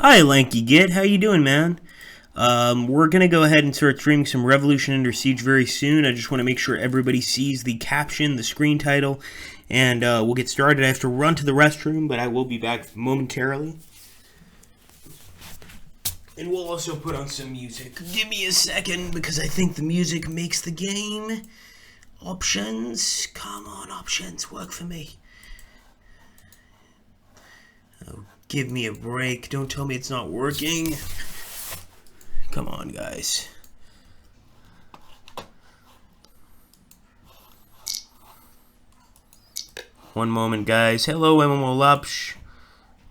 Hi, Lanky Git. How you doing, man? We're gonna go ahead and start streaming some Revolution Under Siege very soon. I just want to make sure everybody sees the caption, the screen title, and we'll get started. I have to run to the restroom, but I will be back momentarily. And we'll also put on some music. Give me a second, because I think the music makes the game. Options. Come on, options. Work for me. Oh, give me a break. Don't tell me it's not working. Come on, guys. One moment, guys. Hello, MMO Lupsh.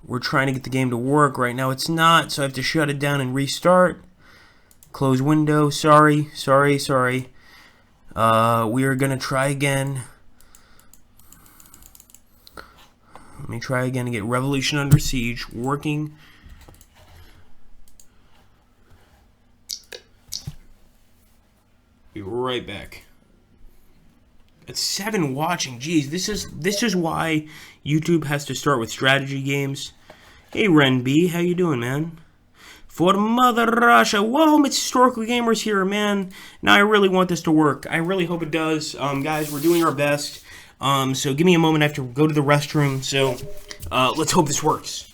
We're trying to get the game to work. Right now it's not, so I have to shut it down and restart. Close window. Sorry. We are going to try again. Let me try again and get Revolution Under Siege working. Be right back. At 7 watching. Jeez, this is why YouTube has to start with strategy games. Hey Ren B, how you doing, man? For Mother Russia. Whoa, it's Historical Gamers here, man. Now I really want this to work. I really hope it does. Guys, we're doing our best. So give me a moment. I have to go to the restroom. So let's hope this works.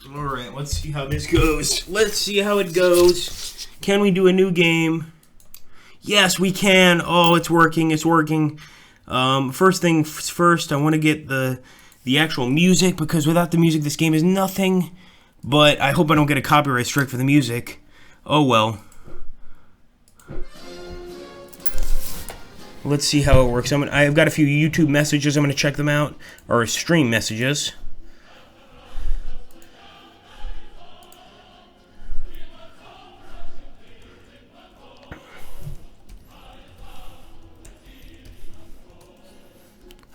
Alright, let's see how this goes. Let's see how it goes. Can we do a new game? Yes, we can. Oh, it's working. It's working. First thing first, I want to get the actual music, because without the music, this game is nothing. But I hope I don't get a copyright strike for the music. Oh, well. Let's see how it works. I've got a few YouTube messages. I'm going to check them out. Or stream messages.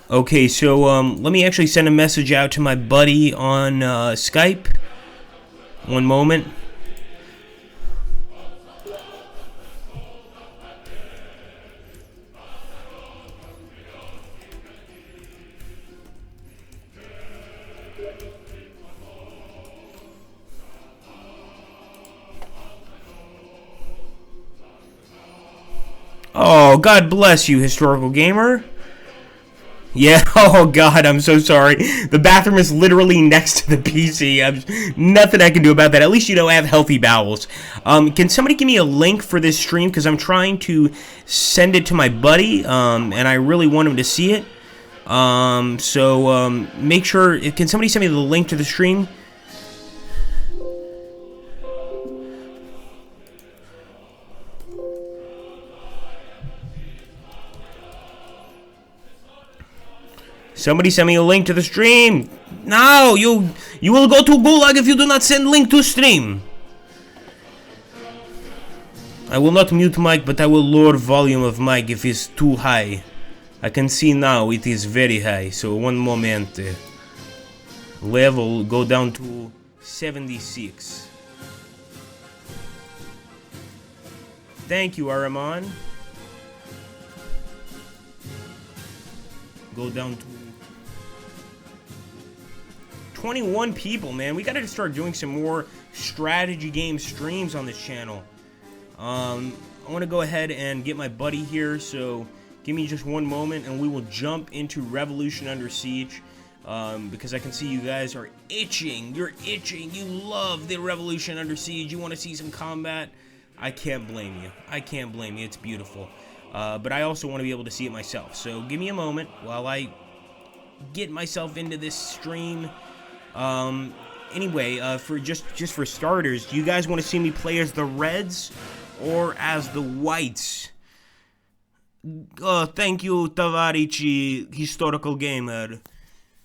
Okay, so let me actually send a message out to my buddy on Skype. One moment. Oh, God bless you, Historical Gamer. Yeah, oh God, I'm so sorry. The bathroom is literally next to the PC. Nothing I can do about that. At least, you know, I have healthy bowels. Can somebody give me a link for this stream? Because I'm trying to send it to my buddy, and I really want him to see it. Make sure, can somebody send me the link to the stream? Somebody send me a link to the stream. No, you will go to Gulag if you do not send link to stream. I will not mute mic, but I will lower volume of mic if it's too high. I can see now it is very high. So one moment. Level go down to 76. Thank you, Araman. Go down to 21 people, man. We gotta start doing some more strategy game streams on this channel. I want to go ahead and get my buddy here, so give me just one moment and we will jump into Revolution Under Siege, because I can see you guys are itching. You're itching. You love the Revolution Under Siege. You want to see some combat. I can't blame you. I can't blame you. It's beautiful. But I also want to be able to see it myself. So give me a moment while I get myself into this stream. Anyway, for just for starters, do you guys want to see me play as the Reds or as the Whites? Thank you, Tavarici, historical gamer.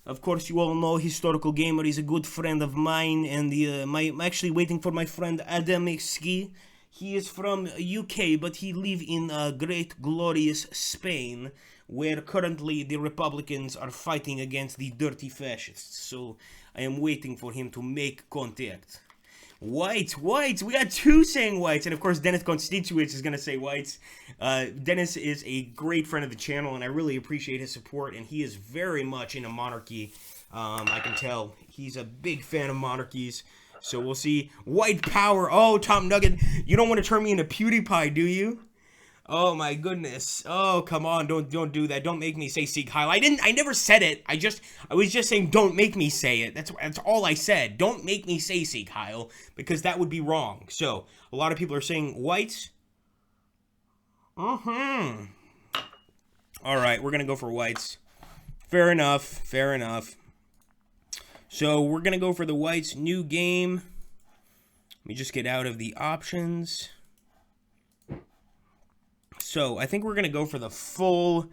Of course, you all know historical gamer is a good friend of mine, and I'm actually waiting for my friend Adamski. He is from UK, but he live in great glorious Spain, where currently the Republicans are fighting against the dirty fascists. So I am waiting for him to make contact. Whites, whites. We got two saying whites, and of course, Dennis Constituents is gonna say whites. Dennis is a great friend of the channel, and I really appreciate his support. And he is very much in a monarchy. I can tell he's a big fan of monarchies. So we'll see. White power. Oh, Tom Nugget, you don't want to turn me into PewDiePie, do you? Oh my goodness. Oh, come on. Don't do that. Don't make me say Sieg Heil. I never said it. I was just saying don't make me say it. That's all I said. Don't make me say Sieg Heil, because that would be wrong. So, a lot of people are saying whites. All right, we're going to go for whites. Fair enough. Fair enough. So, we're going to go for the whites. New game. Let me just get out of the options. So, I think we're going to go for the full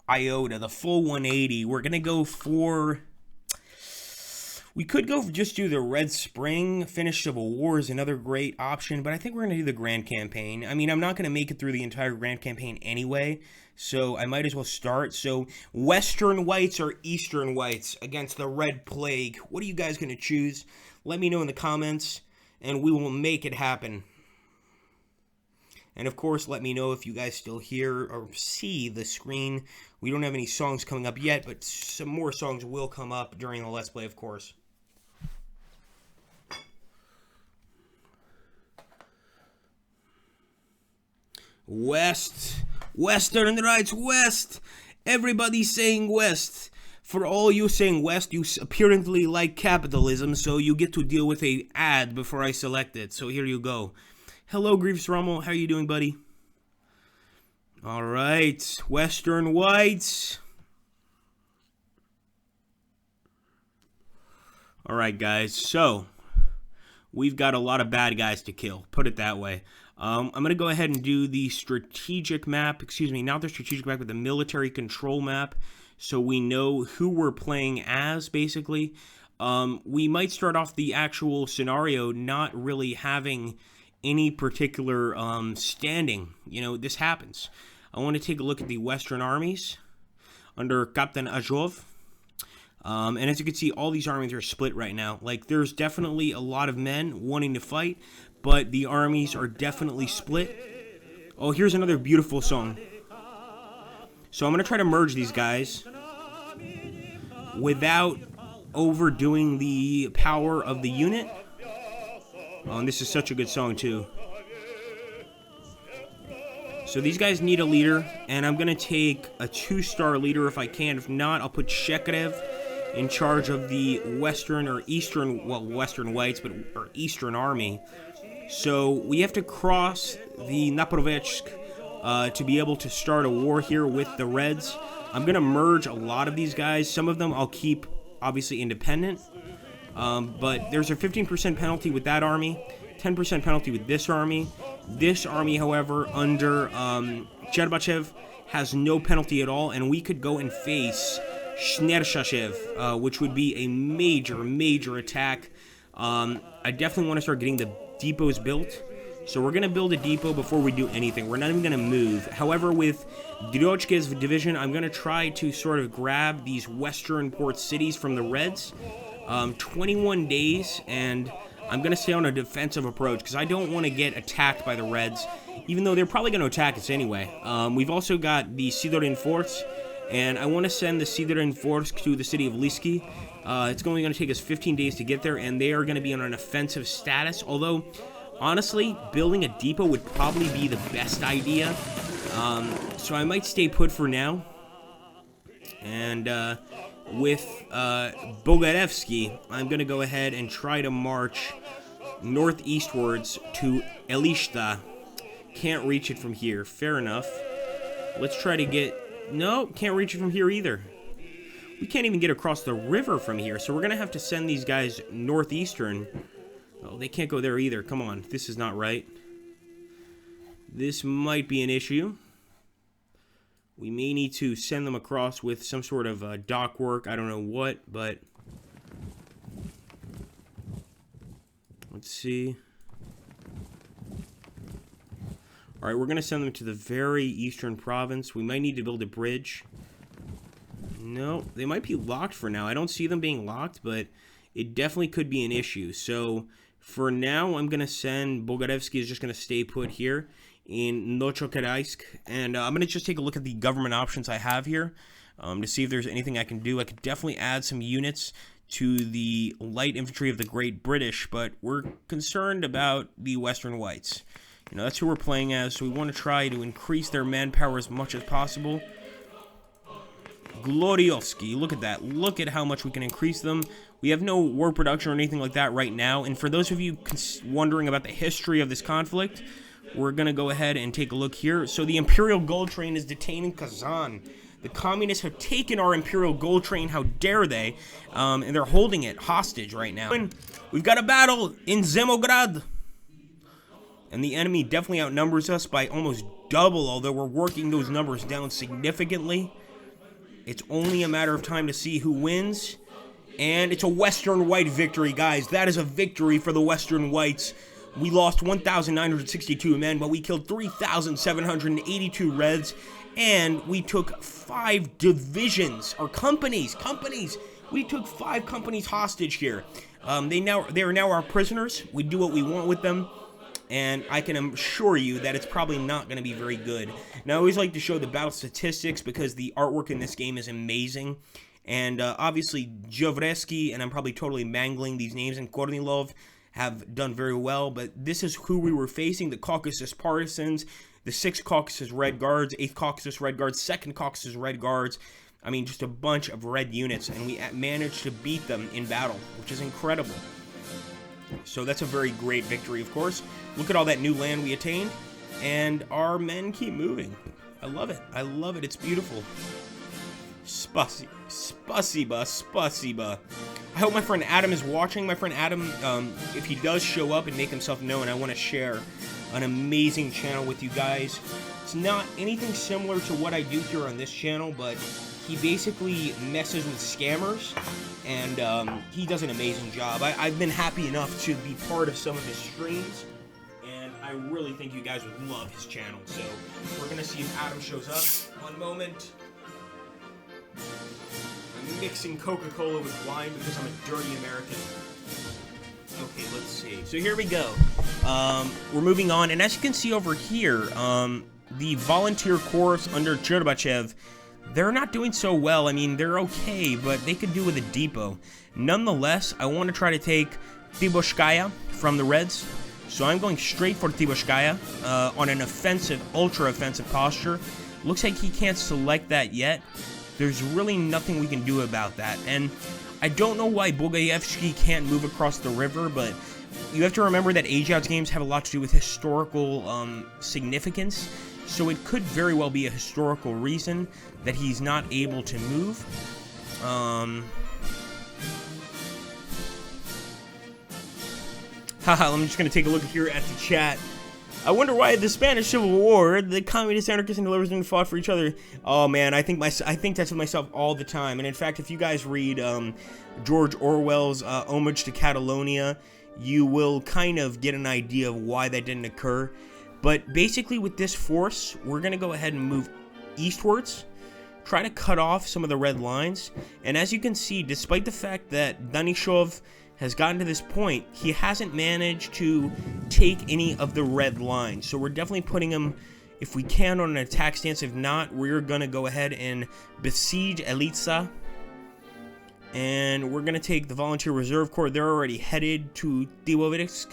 iota, the full 180. We're going to go for... We could go for just do the Red Spring. Finish Civil War is another great option, but I think we're going to do the Grand Campaign. I mean, I'm not going to make it through the entire Grand Campaign anyway, so I might as well start. So, Western Whites or Eastern Whites against the Red Plague. What are you guys going to choose? Let me know in the comments, and we will make it happen. And of course, let me know if you guys still hear or see the screen. We don't have any songs coming up yet, but some more songs will come up during the Let's Play, of course. West. Western rights, West. Everybody's saying West. For all you saying West, you apparently like capitalism, so you get to deal with an ad before I select it. So here you go. Hello, Grievous Rommel. How are you doing, buddy? All right. Western Whites. All right, guys. So, we've got a lot of bad guys to kill. Put it that way. I'm going to go ahead and do the strategic map. Excuse me, not the strategic map, but the military control map. So we know who we're playing as, basically. We might start off the actual scenario not really having any particular standing. You know, this happens. I want to take a look at the Western armies under Captain Ageods. And as you can see, all these armies are split right now. Like, there's definitely a lot of men wanting to fight, but the armies are definitely split. Oh, here's another beautiful song. So I'm going to try to merge these guys without overdoing the power of the unit. Oh, and this is such a good song, too. So these guys need a leader, and I'm going to take a 2-star leader if I can. If not, I'll put Shekarev in charge of the Western or Eastern, well, Western Whites, but or Eastern Army. So we have to cross the Naporovechsk to be able to start a war here with the Reds. I'm going to merge a lot of these guys. Some of them I'll keep, obviously, independent. But there's a 15% penalty with that army, 10% penalty with this army. This army, however, under Cherbachev, has no penalty at all, and we could go and face Shnershachev, which would be a major, major attack. I definitely want to start getting the depots built. So we're going to build a depot before we do anything. We're not even going to move. However, with Dryochke's division, I'm going to try to sort of grab these western port cities from the Reds. 21 days, and I'm going to stay on a defensive approach because I don't want to get attacked by the Reds, even though they're probably going to attack us anyway. We've also got the Sidorin Force, and I want to send the Sidorin Force to the city of Liski. It's only going to take us 15 days to get there, and they are going to be on an offensive status, although, honestly, building a depot would probably be the best idea. So I might stay put for now. And with Bogarevsky, I'm going to go ahead and try to march northeastwards to Elishta. Can't reach it from here. Fair enough. Let's try to get... No, can't reach it from here either. We can't even get across the river from here, so we're going to have to send these guys northeastern. Oh, they can't go there either. Come on, this is not right. This might be an issue. We may need to send them across with some sort of dock work. I don't know what, but let's see. All right, we're going to send them to the very eastern province. We might need to build a bridge. No, they might be locked for now. I don't see them being locked, but it definitely could be an issue. So for now, I'm going to send Bogarevsky is just going to stay put here in Nochokaraisk. And I'm going to just take a look at the government options I have here to see if there's anything I can do. I could definitely add some units to the light infantry of the Great British, but we're concerned about the Western Whites. You know, that's who we're playing as, so we want to try to increase their manpower as much as possible. Glorioski, look at that. Look at how much we can increase them. We have no war production or anything like that right now. And for those of you wondering about the history of this conflict, we're going to go ahead and take a look here. So the Imperial Gold Train is detained in Kazan. The communists have taken our Imperial Gold Train. How dare they? And they're holding it hostage right now. And we've got a battle in Zemograd. And the enemy definitely outnumbers us by almost double, although we're working those numbers down significantly. It's only a matter of time to see who wins. And it's a Western White victory, guys. That is a victory for the Western Whites. We lost 1,962 men, but we killed 3,782 Reds. And we took 5 divisions, or companies. We took 5 companies hostage here. They are now our prisoners. We do what we want with them. And I can assure you that it's probably not going to be very good. Now, I always like to show the battle statistics because the artwork in this game is amazing. And obviously, Jovreski, and I'm probably totally mangling these names, and Kornilov have done very well. But this is who we were facing, the Caucasus Partisans, the 6th Caucasus Red Guards, 8th Caucasus Red Guards, 2nd Caucasus Red Guards. I mean, just a bunch of red units, and we managed to beat them in battle, which is incredible. So that's a very great victory, of course. Look at all that new land we attained, and our men keep moving. I love it. I love it. It's beautiful. Spasiba. I hope my friend Adam is watching. My friend Adam, if he does show up and make himself known, I want to share an amazing channel with you guys. It's not anything similar to what I do here on this channel, but he basically messes with scammers, and he does an amazing job. I've been happy enough to be part of some of his streams, and I really think you guys would love his channel. So we're going to see if Adam shows up. One moment. I'm mixing Coca-Cola with wine because I'm a dirty American. Okay, let's see. So here we go. We're moving on, and as you can see over here, the volunteer corps under Cherbachev, they're not doing so well. I mean, they're okay, but they could do with a depot. Nonetheless, I want to try to take Tiboshkaya from the Reds. So I'm going straight for Tiboshkaya on an offensive, ultra-offensive posture. Looks like he can't select that yet. There's really nothing we can do about that. And I don't know why Bogayevsky can't move across the river, but you have to remember that Ageods games have a lot to do with historical significance. So it could very well be a historical reason that he's not able to move. Haha, I'm just going to take a look here at the chat. I wonder why the Spanish Civil War, the communist, anarchists, and liberals fought for each other. Oh man, I think that's with myself all the time. And in fact, if you guys read George Orwell's Homage to Catalonia, you will kind of get an idea of why that didn't occur. But basically with this force, we're going to go ahead and move eastwards, try to cut off some of the red lines. And as you can see, despite the fact that Danishov has gotten to this point, he hasn't managed to take any of the red lines. So we're definitely putting him, if we can, on an attack stance. If not, we're going to go ahead and besiege Elitsa. And we're going to take the Volunteer Reserve Corps. They're already headed to Tibovirsk.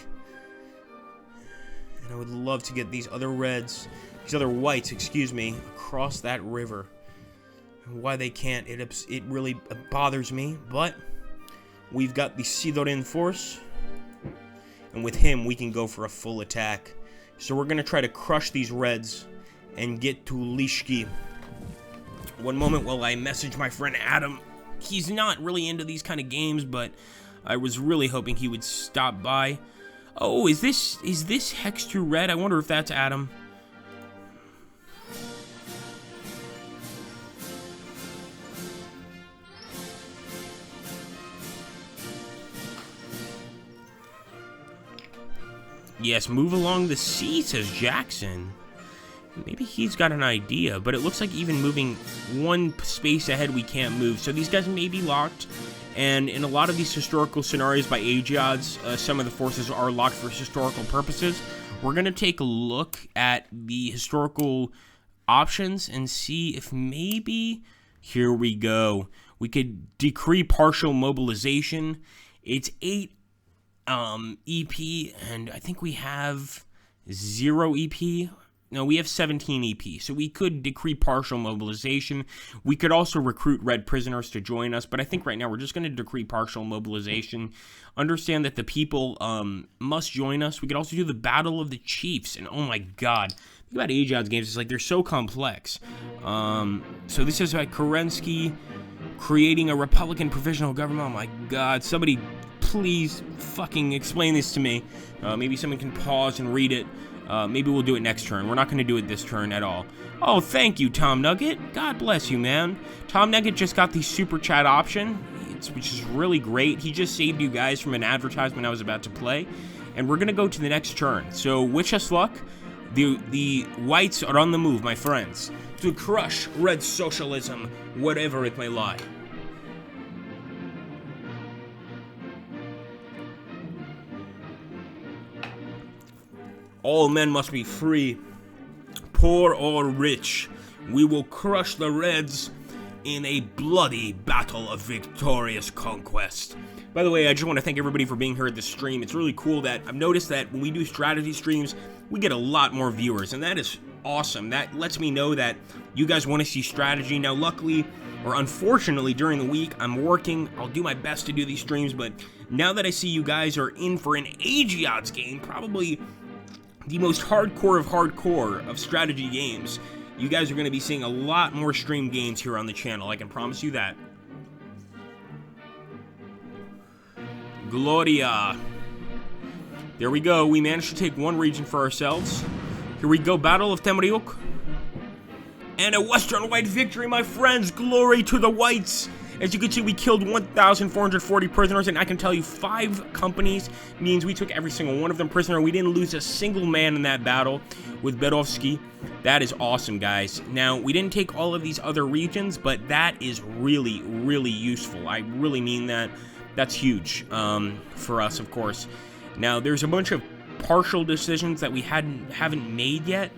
And I would love to get these other whites, excuse me, across that river. And why they can't, it really bothers me, but we've got the Sidorin force, and with him, we can go for a full attack. So we're going to try to crush these Reds and get to Lishki. One moment while I message my friend Adam. He's not really into these kind of games, but I was really hoping he would stop by. Oh, is this Hex 2 red? I wonder if that's Adam. Yes, move along the sea, says Jackson. Maybe he's got an idea, but it looks like even moving one space ahead we can't move. So these guys may be locked, and in a lot of these historical scenarios by Ageods, some of the forces are locked for historical purposes. We're going to take a look at the historical options and see if maybe... Here we go. We could decree partial mobilization. It's 8 EP, and I think we have 0 EP. No, we have 17 EP, so we could decree partial mobilization. We could also recruit red prisoners to join us, but I think right now we're just going to decree partial mobilization. Understand that the people must join us. We could also do the Battle of the Chiefs, and oh my god. Think about Ageods games, it's like they're so complex. So this is like Kerensky creating a Republican provisional government. Oh my god, somebody please fucking explain this to me. Maybe someone can pause and read it. Maybe we'll do it next turn. We're not going to do it this turn at all. Oh, thank you, Tom Nugget. God bless you, man. Tom Nugget just got the super chat option, which is really great. He just saved you guys from an advertisement I was about to play. And we're going to go to the next turn. So, wish us luck. The whites are on the move, my friends, to crush red socialism, whatever it may lie. All men must be free, poor or rich. We will crush the Reds in a bloody battle of victorious conquest. By the way, I just want to thank everybody for being here at the stream. It's really cool that I've noticed that when we do strategy streams, we get a lot more viewers, and that is awesome. That lets me know that you guys want to see strategy. Now, luckily, or unfortunately, during the week, I'm working. I'll do my best to do these streams, but now that I see you guys are in for an Ageods game, probably the most hardcore of hardcore of strategy games, you guys are going to be seeing a lot more stream games here on the channel. I can promise you that. Gloria. There we go. We managed to take one region for ourselves. Here we go. Battle of Temriuk. And a Western white victory, my friends. Glory to the whites. As you can see, we killed 1,440 prisoners, and I can tell you 5 companies means we took every single one of them prisoner. We didn't lose a single man in that battle with Berovsky. That is awesome, guys. Now, we didn't take all of these other regions, but that is really, really useful. I really mean that. That's huge for us, of course. Now, there's a bunch of partial decisions that we haven't made yet,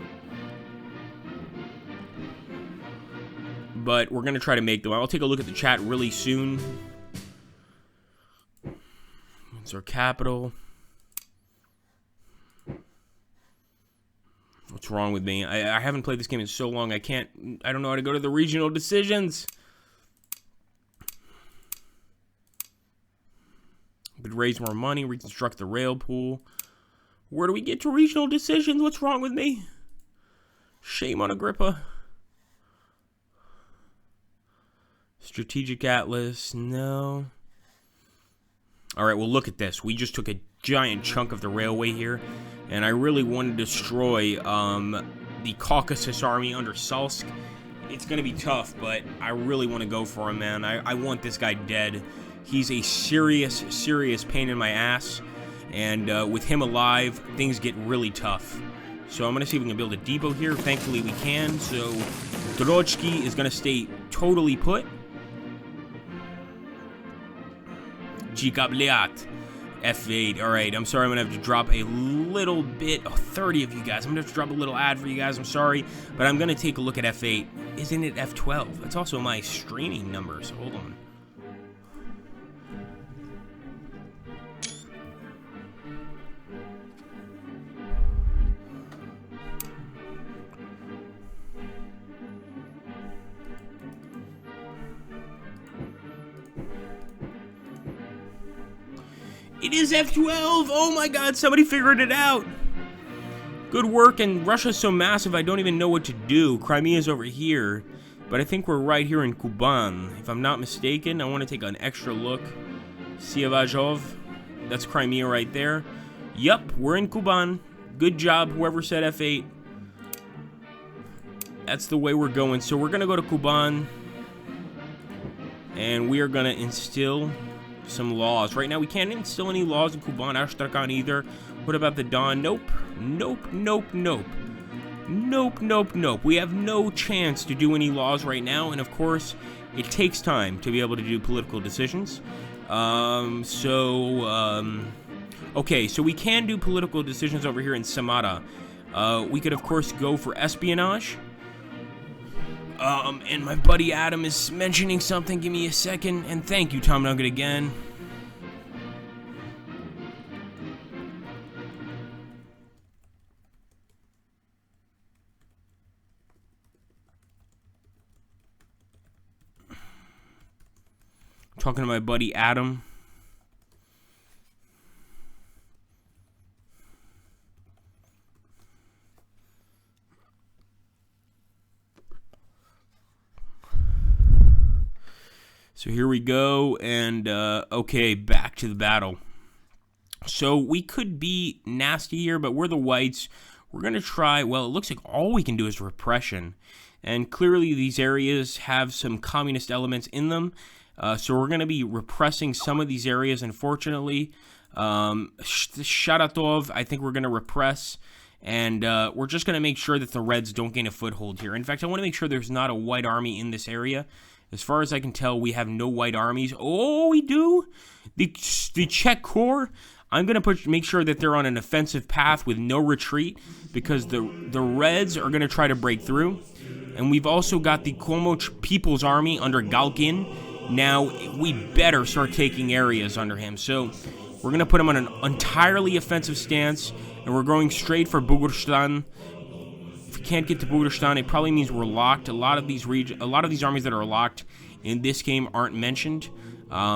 but we're going to try to make them. I'll take a look at the chat really soon. It's our capital. What's wrong with me? I haven't played this game in so long, I don't know how to go to the regional decisions. We could raise more money, reconstruct the rail pool. Where do we get to regional decisions? What's wrong with me? Shame on Agrippa. Strategic Atlas, no. Alright, well look at this. We just took a giant chunk of the railway here, and I really want to destroy the Caucasus army under Salsk. It's going to be tough, but I really want to go for him, man. I want this guy dead. He's a serious, serious pain in my ass, and with him alive, things get really tough. So I'm going to see if we can build a depot here. Thankfully, we can. So Drotsky is going to stay totally put. Gikabliat. F8. Alright, I'm sorry I'm going to have to drop a little bit. Oh, 30 of you guys. I'm going to have to drop a little ad for you guys. I'm sorry. But I'm going to take a look at F8. Isn't it F12? That's also my streaming numbers. Hold on. It is F12! Oh my god, somebody figured it out! Good work, and Russia's so massive I don't even know what to do. Crimea's over here, but I think we're right here in Kuban. If I'm not mistaken, I want to take an extra look. Sievazhov, that's Crimea right there. Yup, we're in Kuban. Good job, whoever said F8. That's the way we're going. So we're going to go to Kuban, and we are going to instill some laws. Right now, we can't instill any laws in Kuban Astrakhan either. What about the Don? Nope. Nope, nope, nope. Nope, nope, nope. We have no chance to do any laws right now, and of course, it takes time to be able to do political decisions. Okay, so we can do political decisions over here in Samara. We could, of course, go for espionage. And my buddy Adam is mentioning something. Give me a second, and thank you, Tom Nugget, again. Talking to my buddy Adam. So here we go, and okay, back to the battle. So we could be nasty here, but we're the whites. We're going to try, well, it looks like all we can do is repression. And clearly these areas have some communist elements in them. So we're going to be repressing some of these areas, unfortunately. Sharatov, I think we're going to repress. And we're just going to make sure that the Reds don't gain a foothold here. In fact, I want to make sure there's not a white army in this area. As far as I can tell, we have no white armies. Oh, we do? The Czech Corps? I'm going to make sure that they're on an offensive path with no retreat, because the Reds are going to try to break through. And we've also got the Komoch People's Army under Galkin. Now, we better start taking areas under him. So, we're going to put him on an entirely offensive stance, and we're going straight for Bugurstan. If we can't get to Bugurstan, it probably means we're locked. A lot of these armies that are locked in this game aren't mentioned.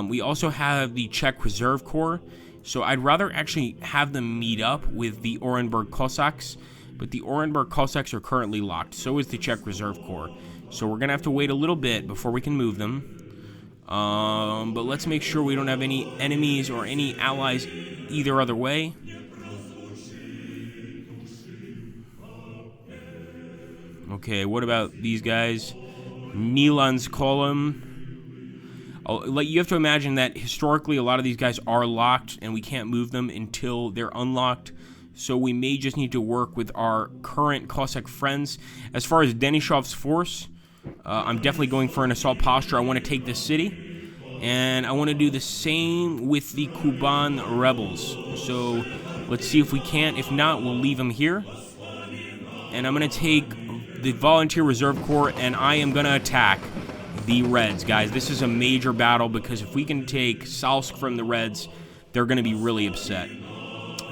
We also have the Czech Reserve Corps, so I'd rather actually have them meet up with the Orenburg Cossacks, but the Orenburg Cossacks are currently locked. So is the Czech Reserve Corps. So we're going to have to wait a little bit before we can move them. But let's make sure we don't have any enemies or any allies either other way. Okay, what about these guys? Nilan's column. You have to imagine that historically a lot of these guys are locked and we can't move them until they're unlocked. So we may just need to work with our current Cossack friends. As far as Denishov's force, I'm definitely going for an assault posture. I want to take this city, and I want to do the same with the Kuban rebels. So let's see if we can. If not, we'll leave them here. And I'm going to take the Volunteer Reserve Corps, and I am going to attack the Reds, guys. This is a major battle, because if we can take Salsk from the Reds, they're going to be really upset.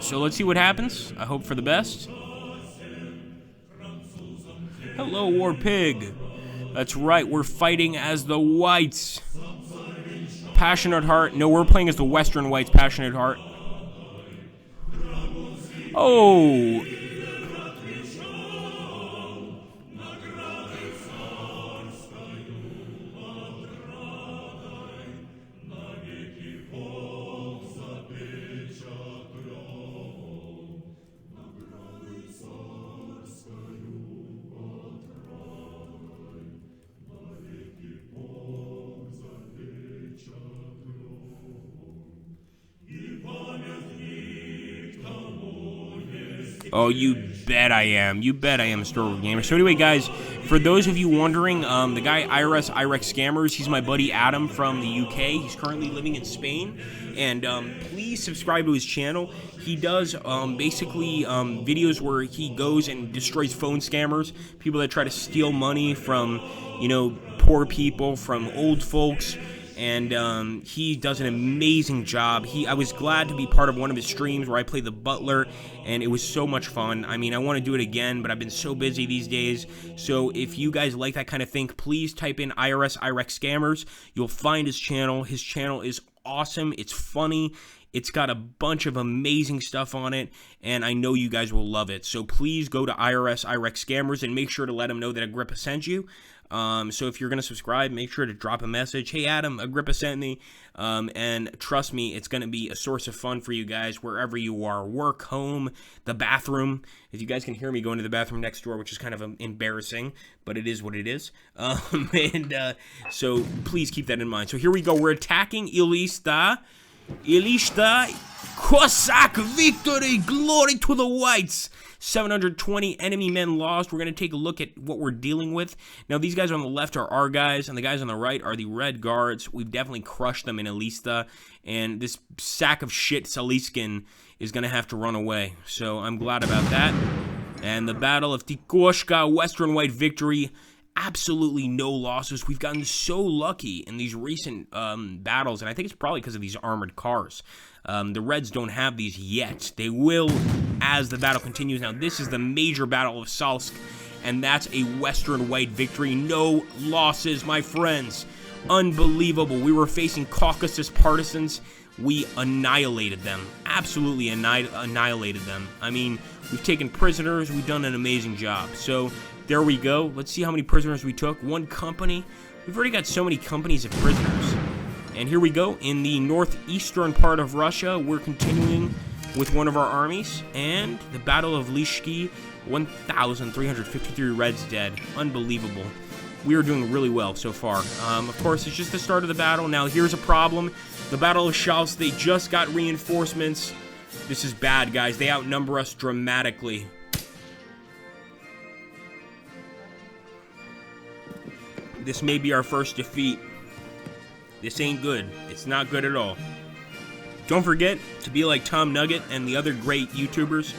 So let's see what happens. I hope for the best. Hello, War Pig. That's right, we're fighting as the Whites. Passionate Heart. No, we're playing as the Western Whites, Passionate Heart. Oh. Oh, you bet I am. You bet I am a Star Gamer. So anyway, guys, for those of you wondering, the guy IRS Scammers, he's my buddy Adam from the UK. He's currently living in Spain. And please subscribe to his channel. He does basically videos where he goes and destroys phone scammers, people that try to steal money from, you know, poor people, from old folks. And he does an amazing job. I was glad to be part of one of his streams where I played the butler, and it was so much fun. I mean, I want to do it again, but I've been so busy these days. So if you guys like that kind of thing, please type in IRS Scammers. You'll find his channel. His channel is awesome. It's funny. It's got a bunch of amazing stuff on it, and I know you guys will love it. So please go to IRS IREX Scammers and make sure to let them know that Agrippa sent you. So if you're going to subscribe, make sure to drop a message. Hey, Adam, Agrippa sent me. And trust me, it's going to be a source of fun for you guys wherever you are. Work, home, the bathroom. As you guys can hear me going to the bathroom next door, which is kind of embarrassing, but it is what it is. So please keep that in mind. So here we go. We're attacking Ilista. Cossack victory, glory to the whites. 720 enemy men lost. We're going to take a look at what we're dealing with. Now, these guys on the left are our guys, and the guys on the right are the Red Guards. We've definitely crushed them in Ilista, and this sack of shit, Saliskin, is going to have to run away. So I'm glad about that. And the Battle of Tikoshka, Western White victory. Absolutely no losses. We've gotten so lucky in these recent battles, and I think it's probably because of these armored cars. The Reds don't have these yet. They will as the battle continues. Now, this is the major battle of Salsk, and that's a Western White victory. No losses, my friends. Unbelievable. We were facing Caucasus partisans. We annihilated them. Absolutely annihilated them. I mean, we've taken prisoners. We've done an amazing job. So there we go. Let's see how many prisoners we took. One company. We've already got so many companies of prisoners. And here we go. In the northeastern part of Russia, we're continuing with one of our armies. And the Battle of Lishki, 1,353 Reds dead. Unbelievable. We are doing really well so far. Of course, it's just the start of the battle. Now, here's a problem. The Battle of Shalsk, they just got reinforcements. This is bad, guys. They outnumber us dramatically. This may be our first defeat. This ain't good. It's not good at all. Don't forget to be like Tom Nugget and the other great YouTubers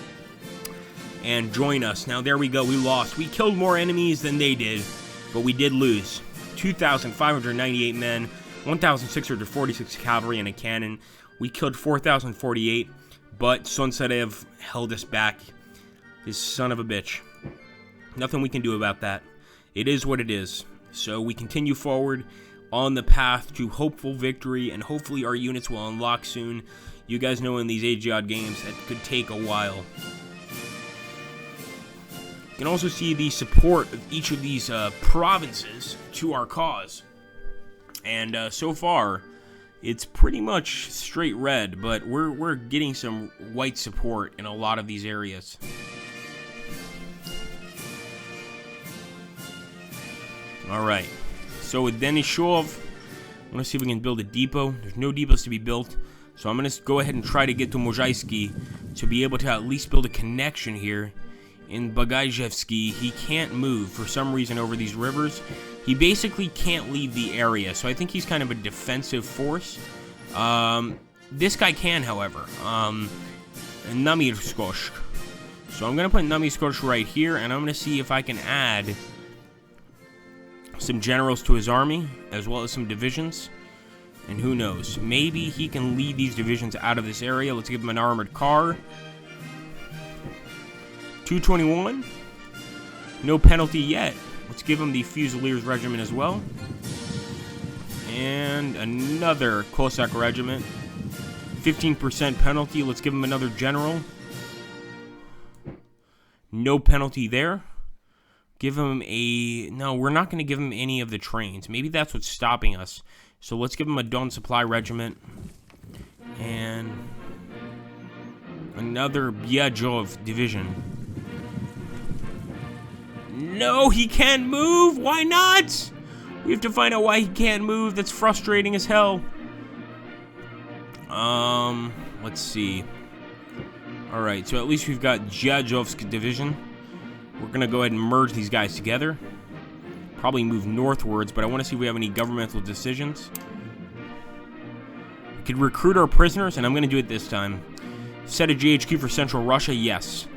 and join us. Now, there we go. We lost. We killed more enemies than they did, but we did lose. 2,598 men, 1,646 cavalry, and a cannon. We killed 4,048, but Sonsarev held us back. This son of a bitch. Nothing we can do about that. It is what it is. So we continue forward on the path to hopeful victory, and hopefully our units will unlock soon. You guys know in these Ageod games that could take a while. You can also see the support of each of these provinces to our cause. And so far, it's pretty much straight red, but we're getting some white support in a lot of these areas. Alright, so with Denisov, I want to see if we can build a depot. There's no depots to be built, so I'm going to go ahead and try to get to Mozhaisky to be able to at least build a connection here. In Bagajevsky, he can't move for some reason over these rivers. He basically can't leave the area, so I think he's kind of a defensive force. This guy can, however. Namirskosh. So I'm going to put Namirskosh right here, and I'm going to see if I can add some generals to his army, as well as some divisions. And who knows, maybe he can lead these divisions out of this area. Let's give him an armored car. 221. No penalty yet. Let's give him the Fusiliers Regiment as well. And another Cossack Regiment. 15% penalty. Let's give him another general. No penalty there. Give him a... No, we're not going to give him any of the trains. Maybe that's what's stopping us. So let's give him a Don Supply Regiment. And another Biajov Division. No, he can't move! Why not? We have to find out why he can't move. That's frustrating as hell. Let's see. Alright, so at least we've got Biajovsk Division. We're going to go ahead and merge these guys together. Probably move northwards, but I want to see if we have any governmental decisions. We could recruit our prisoners, and I'm going to do it this time. Set a GHQ for Central Russia, yes.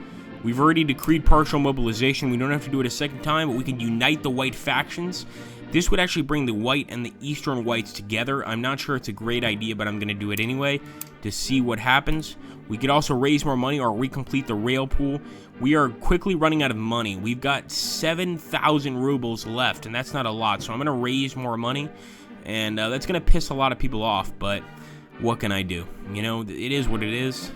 We've already decreed partial mobilization. We don't have to do it a second time, but we can unite the white factions. This would actually bring the white and the eastern whites together. I'm not sure it's a great idea, but I'm going to do it anyway to see what happens. We could also raise more money or recomplete the rail pool. We are quickly running out of money. We've got 7,000 rubles left, and that's not a lot. So I'm going to raise more money, and that's going to piss a lot of people off. But what can I do? You know, it is what it is.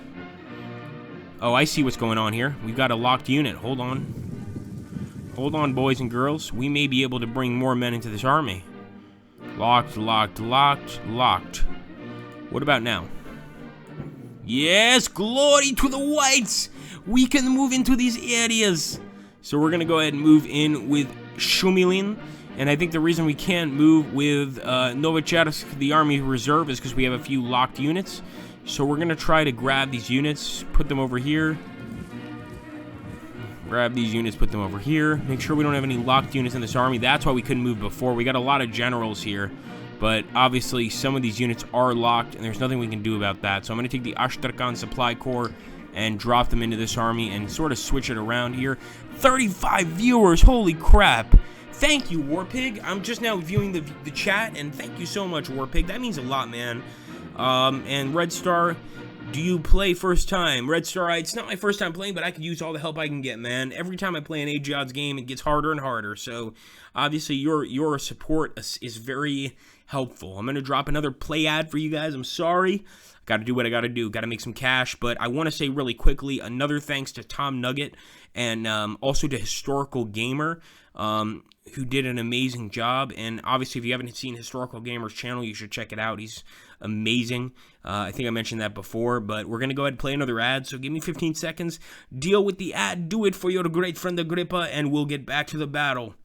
Oh, I see what's going on here. We've got a locked unit. Hold on. Hold on, boys and girls. We may be able to bring more men into this army. Locked, locked, locked, locked. What about now? Yes, glory to the whites! We can move into these areas. So we're going to go ahead and move in with Shumilin. And I think the reason we can't move with Novochersk, the Army Reserve, is because we have a few locked units. So we're going to try to grab these units, put them over here. Grab these units, put them over here. Make sure we don't have any locked units in this army. That's why we couldn't move before. We got a lot of generals here. But obviously, some of these units are locked, and there's nothing we can do about that. So I'm going to take the Astrakhan Supply Corps and drop them into this army and sort of switch it around here. 35 viewers, holy crap. Thank you, Warpig. I'm just now viewing the chat, and thank you so much, Warpig. That means a lot, man. And Red Star, do you play first time? Red Star, it's not my first time playing, but I could use all the help I can get, man. Every time I play an Ageods game, it gets harder and harder. So, obviously, your support is very helpful. I'm going to drop another play ad for you guys. I'm sorry. Got to do what I got to do. Got to make some cash. But I want to say really quickly, another thanks to Tom Nugget and also to Historical Gamer, who did an amazing job. And obviously, if you haven't seen Historical Gamer's channel, you should check it out. He's amazing. I think I mentioned that before, but we're going to go ahead and play another ad. So give me 15 seconds. Deal with the ad. Do it for your great friend Agrippa, and we'll get back to the battle.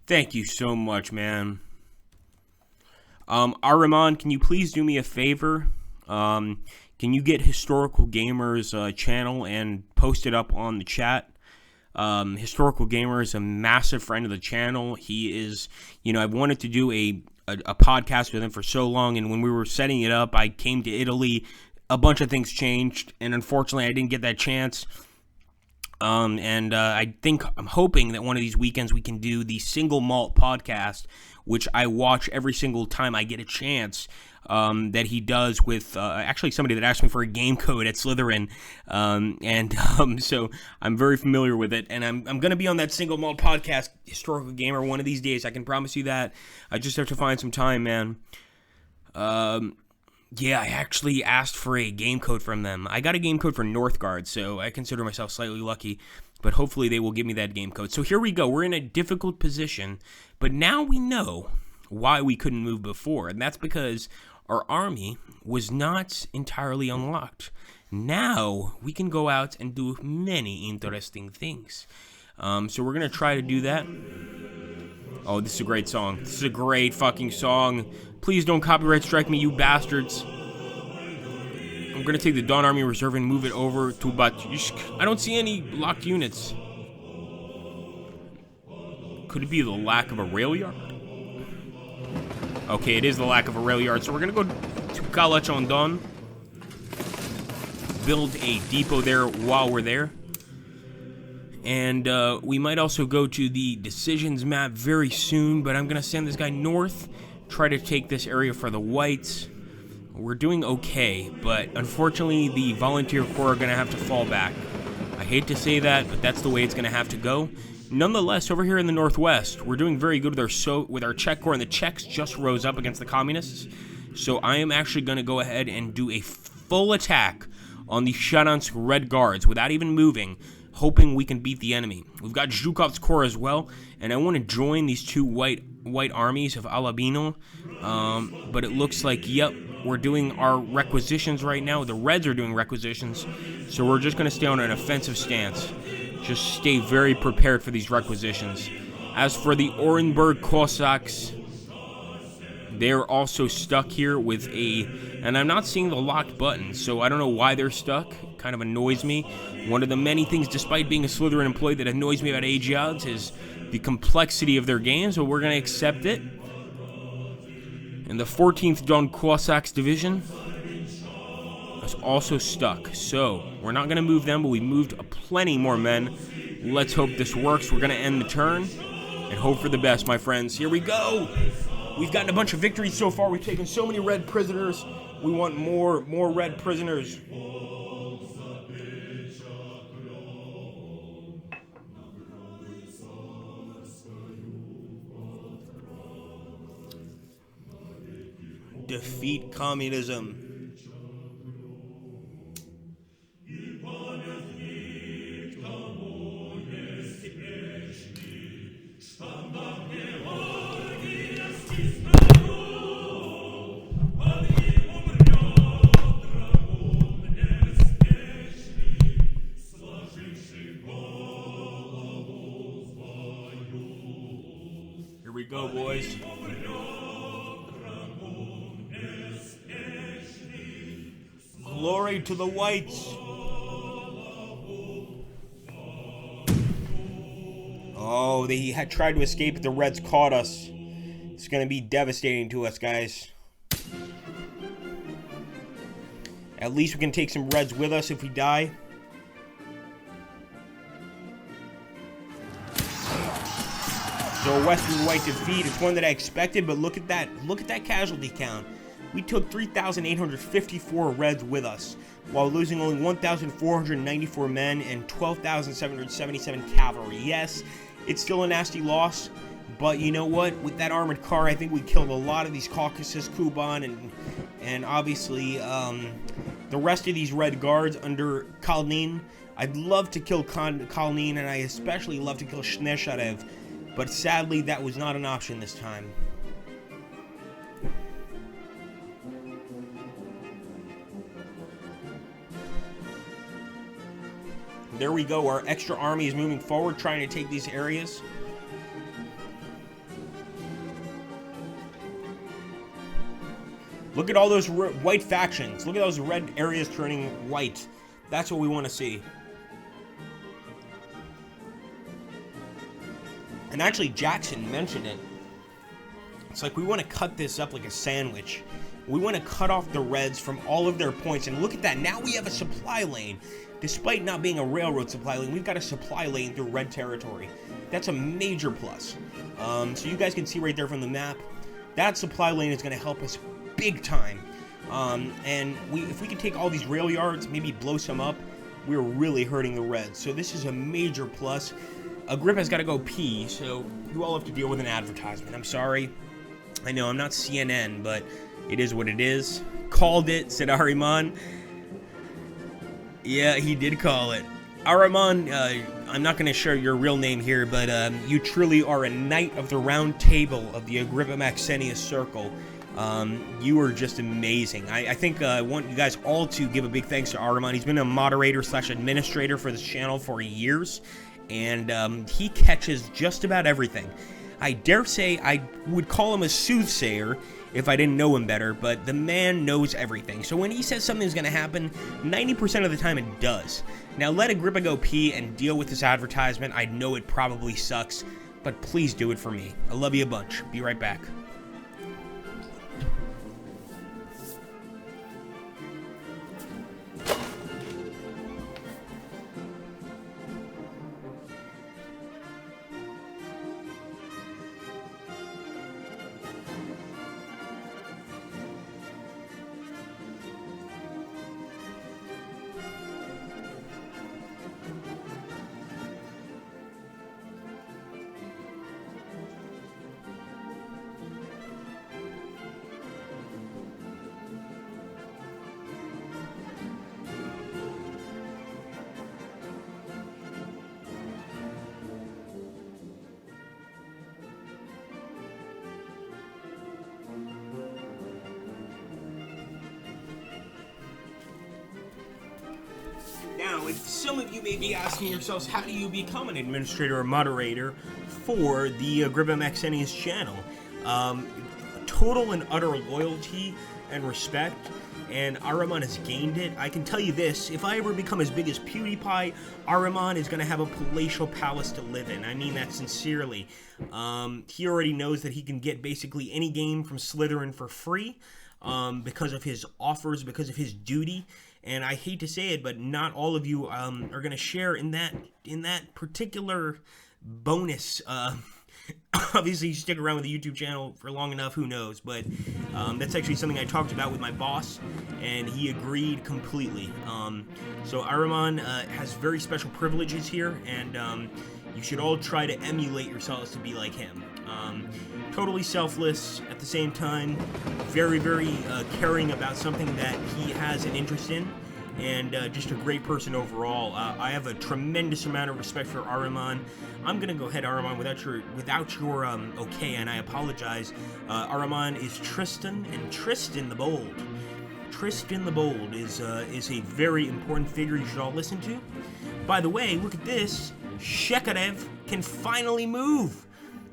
Thank you so much, man. Ariman, can you please do me a favor? Can you get Historical Gamer's channel and post it up on the chat? Historical Gamer is a massive friend of the channel. He is, you know, I've wanted to do a podcast with him for so long, and when we were setting it up, I came to Italy. A bunch of things changed, and unfortunately, I didn't get that chance. I'm hoping that one of these weekends we can do the Single Malt podcast, which I watch every single time I get a chance, that he does with, actually somebody that asked me for a game code at Slytherin, so I'm very familiar with it, and I'm going to be on that Single Malt podcast, Historical Gamer, one of these days. I can promise you that. I just have to find some time, man. Yeah, I actually asked for a game code from them. I got a game code for Northgard, so I consider myself slightly lucky, but hopefully they will give me that game code. So here we go. We're in a difficult position, but now we know why we couldn't move before, and that's because our army was not entirely unlocked. Now we can go out and do many interesting things. So we're going to try to do that. Oh, this is a great song. This is a great fucking song. Please don't copyright strike me, you bastards. I'm going to take the Dawn Army Reserve and move it over to Batishk. I don't see any locked units. Could it be the lack of a rail yard? Okay, it is the lack of a rail yard. So we're going to go to Kalach on Don. Build a depot there while we're there. And we might also go to the decisions map very soon, but I'm going to send this guy north. Try to take this area for the whites. We're doing okay, but unfortunately the volunteer corps are going to have to fall back. I hate to say that, but that's the way it's going to have to go. Nonetheless, over here in the northwest, we're doing very good with our Czech corps, and the Czechs just rose up against the communists. So I am actually going to go ahead and do a full attack on the Shadansk Red Guards without even moving, hoping we can beat the enemy. We've got Zhukov's corps as well, and I want to join these two white armies of Alabino, but it looks like, yep, we're doing our requisitions right now. The Reds are doing requisitions, so we're just going to stay on an offensive stance. Just stay very prepared for these requisitions. As for the Orenburg Cossacks, They're also stuck here with and I'm not seeing the locked button, so I don't know why they're stuck. It kind of annoys me. One of the many things, despite being a Slytherin employee, that annoys me about Ageods is the complexity of their games, but we're going to accept it. And the 14th Don Cossacks Division is also stuck, so we're not going to move them, but we moved plenty more men. Let's hope this works. We're going to end the turn and hope for the best, my friends. Here we go. We've gotten a bunch of victories so far. We've taken so many red prisoners. We want more red prisoners. Defeat communism. Here we go, boys. Glory to the whites. Oh, they had tried to escape, but the Reds caught us. It's going to be devastating to us, guys. At least we can take some Reds with us if we die. So a Western white defeat. It's one that I expected, but look at that. Look at that casualty count. We took 3,854 Reds with us, while losing only 1,494 men and 12,777 cavalry. Yes, it's still a nasty loss, but you know what? With that armored car, I think we killed a lot of these Caucasus, Kuban, and obviously the rest of these Red Guards under Kalnin. I'd love to kill Kalnin, and I especially love to kill Shnesharev, but sadly that was not an option this time. There we go. Our extra army is moving forward, trying to take these areas. Look at all those white factions. Look at those red areas turning white. That's what we want to see. And actually, Jackson mentioned it. It's like we want to cut this up like a sandwich. We want to cut off the Reds from all of their points. And look at that. Now we have a supply lane. Despite not being a railroad supply lane, we've got a supply lane through Red territory. That's a major plus. So you guys can see right there from the map, that supply lane is going to help us big time. And if we can take all these rail yards, maybe blow some up, we're really hurting the Reds. So this is a major plus. Agrippa's got to go pee, so you all have to deal with an advertisement. I'm sorry. I know I'm not CNN, but it is what it is. Called it, said Ahriman. Yeah, he did call it. Ahriman, I'm not going to share your real name here, but you truly are a knight of the round table of the Agrippa Maxentius Circle. You are just amazing. I think I want you guys all to give a big thanks to Ahriman. He's been a moderator / administrator for this channel for years, and he catches just about everything. I dare say I would call him a soothsayer if I didn't know him better, but the man knows everything. So when he says something's going to happen, 90% of the time it does. Now let Agrippa go pee and deal with this advertisement. I know it probably sucks, but please do it for me. I love you a bunch. Be right back. Now, if some of you may be asking yourselves, how do you become an administrator or moderator for the Agrippa Maxentius channel? total and utter loyalty and respect, and Ahriman has gained it. I can tell you this, if I ever become as big as PewDiePie, Ahriman is going to have a palatial palace to live in. I mean that sincerely. He already knows that he can get basically any game from Slytherin for free because of his offers, because of his duty. And I hate to say it, but not all of you are going to share in that particular bonus. Obviously, you stick around with the YouTube channel for long enough, who knows, but that's actually something I talked about with my boss, and he agreed completely. So Ahriman has very special privileges here, and you should all try to emulate yourselves to be like him. Totally selfless, at the same time, very, very caring about something that he has an interest in, and just a great person overall. I have a tremendous amount of respect for Ahriman. I'm gonna go ahead, Ahriman, without your okay, and I apologize. Ahriman is Tristan, and Tristan the Bold. Tristan the Bold is a very important figure you should all listen to. By the way, look at this. Shekarev can finally move.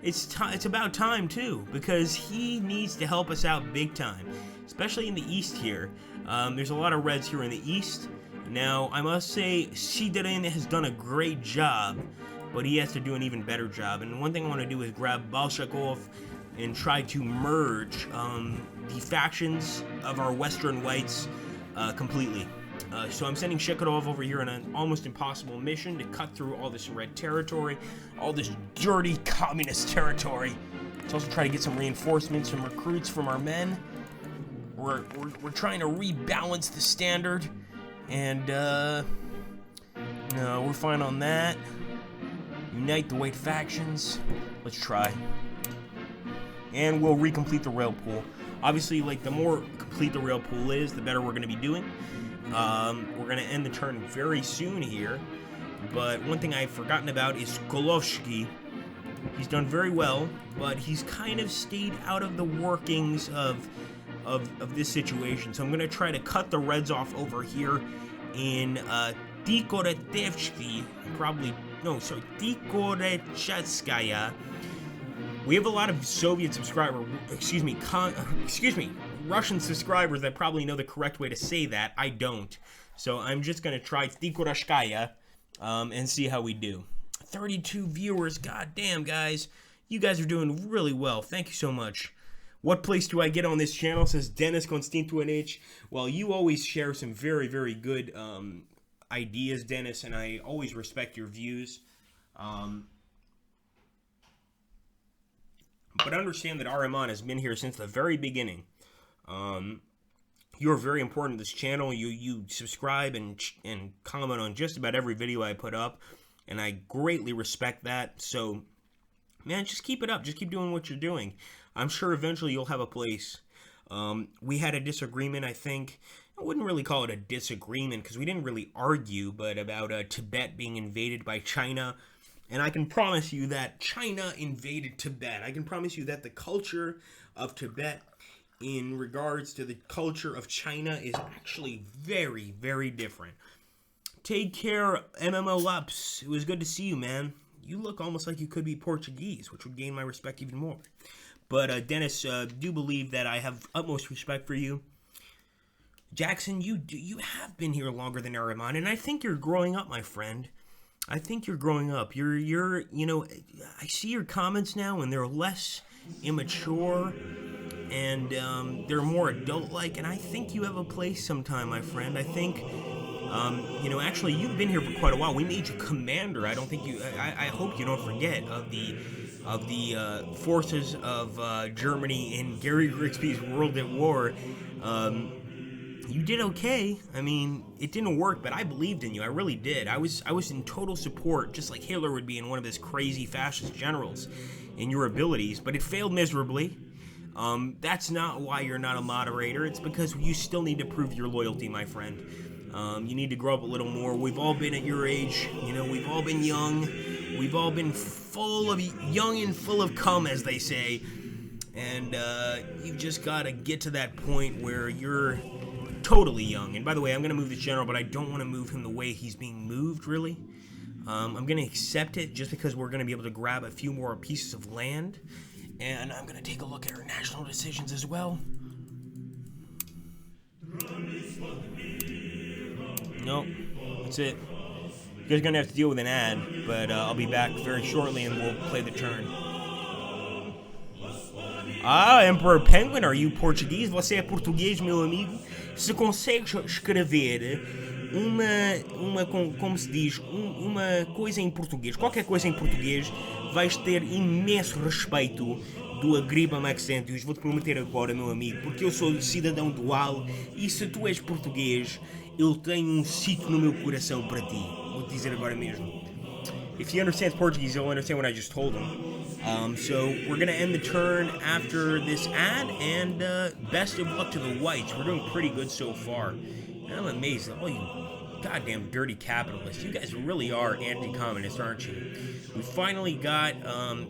It's about time too, because he needs to help us out big time, especially in the east here. There's a lot of reds here in the east. Now, I must say, Sidirin has done a great job, but he has to do an even better job. And one thing I want to do is grab Balshakov and try to merge the factions of our Western Whites completely. So I'm sending Shekarov over here on an almost impossible mission to cut through all this red territory, all this dirty communist territory. Let's also try to get some reinforcements, some recruits from our men. We're trying to rebalance the standard, and no, we're fine on that. Unite the white factions. Let's try. And we'll recomplete the rail pool. Obviously, like, the more complete the rail pool is, the better we're going to be doing. We're going to end the turn very soon here. But one thing I've forgotten about is Kolovsky. He's done very well, but he's kind of stayed out of the workings of this situation. So I'm going to try to cut the Reds off over here in Tikoretevsky. Tikorecheskaya. We have a lot of Soviet Russian subscribers that probably know the correct way to say that. I don't. So I'm just going to try Tikoreshkaya and see how we do. 32 viewers. God damn, guys. You guys are doing really well. Thank you so much. What place do I get on this channel? Says Dennis Konstantinovich. Well, you always share some very, very good ideas, Dennis, and I always respect your views. But understand that Ahriman has been here since the very beginning. You're very important to this channel. You subscribe and comment on just about every video I put up, and I greatly respect that. So, man, just keep it up. Just keep doing what you're doing. I'm sure eventually you'll have a place. We had a disagreement, I think. I wouldn't really call it a disagreement because we didn't really argue, but about Tibet being invaded by China. And I can promise you that China invaded Tibet. I can promise you that the culture of Tibet in regards to the culture of China is actually very, very different. Take care, MMO Lups. It was good to see you, man. You look almost like you could be Portuguese, which would gain my respect even more. But, Dennis, do believe that I have utmost respect for you. Jackson, you have been here longer than Ahriman, and I think you're growing up, my friend. I think you're growing up. You're, you know, I see your comments now, and they're less immature, and they're more adult-like, and I think you have a place sometime, my friend. I think, you know, actually, you've been here for quite a while. We made you commander. I don't think you, I hope you don't forget of the forces of Germany in Gary Grigsby's World at War. You did okay. I mean, it didn't work, but I believed in you. I really did. I was in total support, just like Hitler would be in one of his crazy fascist generals, in your abilities, but it failed miserably. That's not why you're not a moderator. It's because you still need to prove your loyalty, my friend. You need to grow up a little more. We've all been at your age. You know, we've all been young. We've all been young and full of cum, as they say. And you've just got to get to that point where you're totally young. And by the way, I'm going to move this general, but I don't want to move him the way he's being moved, really. I'm going to accept it just because we're going to be able to grab a few more pieces of land. And I'm going to take a look at our national decisions as well. Nope, that's it. You guys are going to have to deal with an ad, but I'll be back very shortly and we'll play the turn. Ah, Emperor Penguin, are you Portuguese? Você é português, meu amigo? Se consegues escrever como se diz, uma coisa em português, qualquer coisa em português, vais ter imenso respeito do Agriba Maxentius. Vou-te prometer agora, meu amigo, porque eu sou cidadão dual e se tu és português, eu tenho um sítio no meu coração para ti. Vou-te dizer agora mesmo. If he understands Portuguese, he'll understand what I just told him. So we're going to end the turn after this ad, and best of luck to the whites. We're doing pretty good so far. And I'm amazed at all you goddamn dirty capitalists. You guys really are anti-communist, aren't you? We finally got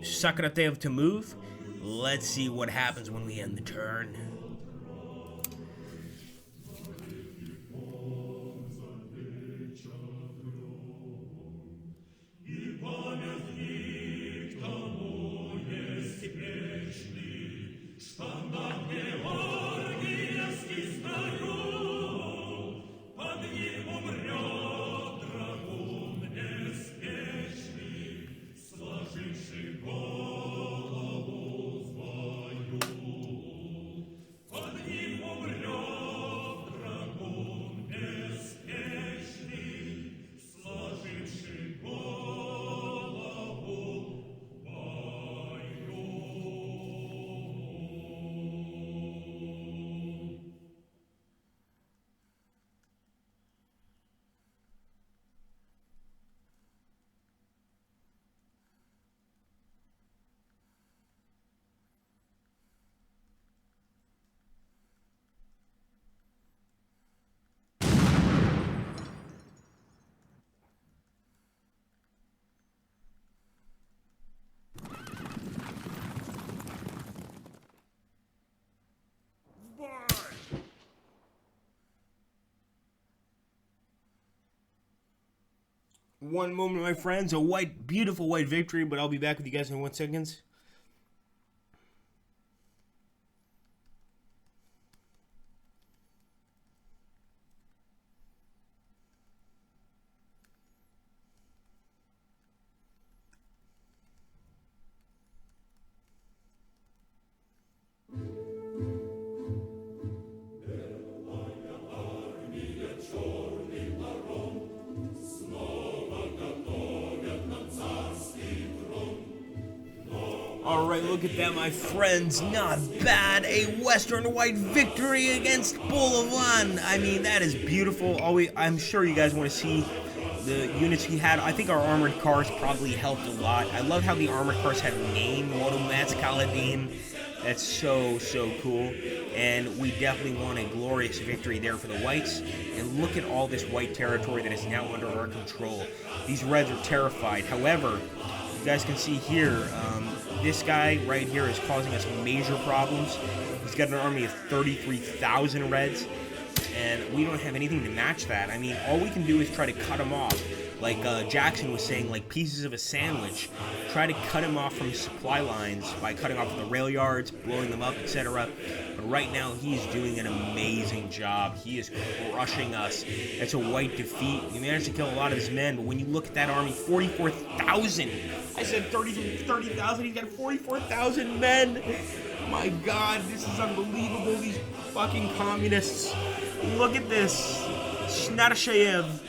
Sakratev to move. Let's see what happens when we end the turn. One moment, my friends, a beautiful white victory, but I'll be back with you guys in 1 second. Alright, look at that, my friends. Not bad. A Western white victory against Bolivan. I mean, that is beautiful. I'm sure you guys want to see the units he had. I think our armored cars probably helped a lot. I love how the armored cars had a name. Motomats Kaladin. That's so cool. And we definitely won a glorious victory there for the whites. And look at all this white territory that is now under our control. These reds are terrified. However, you guys can see here, this guy right here is causing us major problems. He's got an army of 33,000 reds, and we don't have anything to match that. I mean, all we can do is try to cut him off. Like Jackson was saying, like pieces of a sandwich. Try to cut him off from his supply lines by cutting off the rail yards, blowing them up, etc. But right now, he's doing an amazing job. He is crushing us. That's a white defeat. We managed to kill a lot of his men, but when you look at that army, 44,000. I said 30,000. He's got 44,000 men. My God, this is unbelievable. These fucking communists. Look at this. Snarshayev.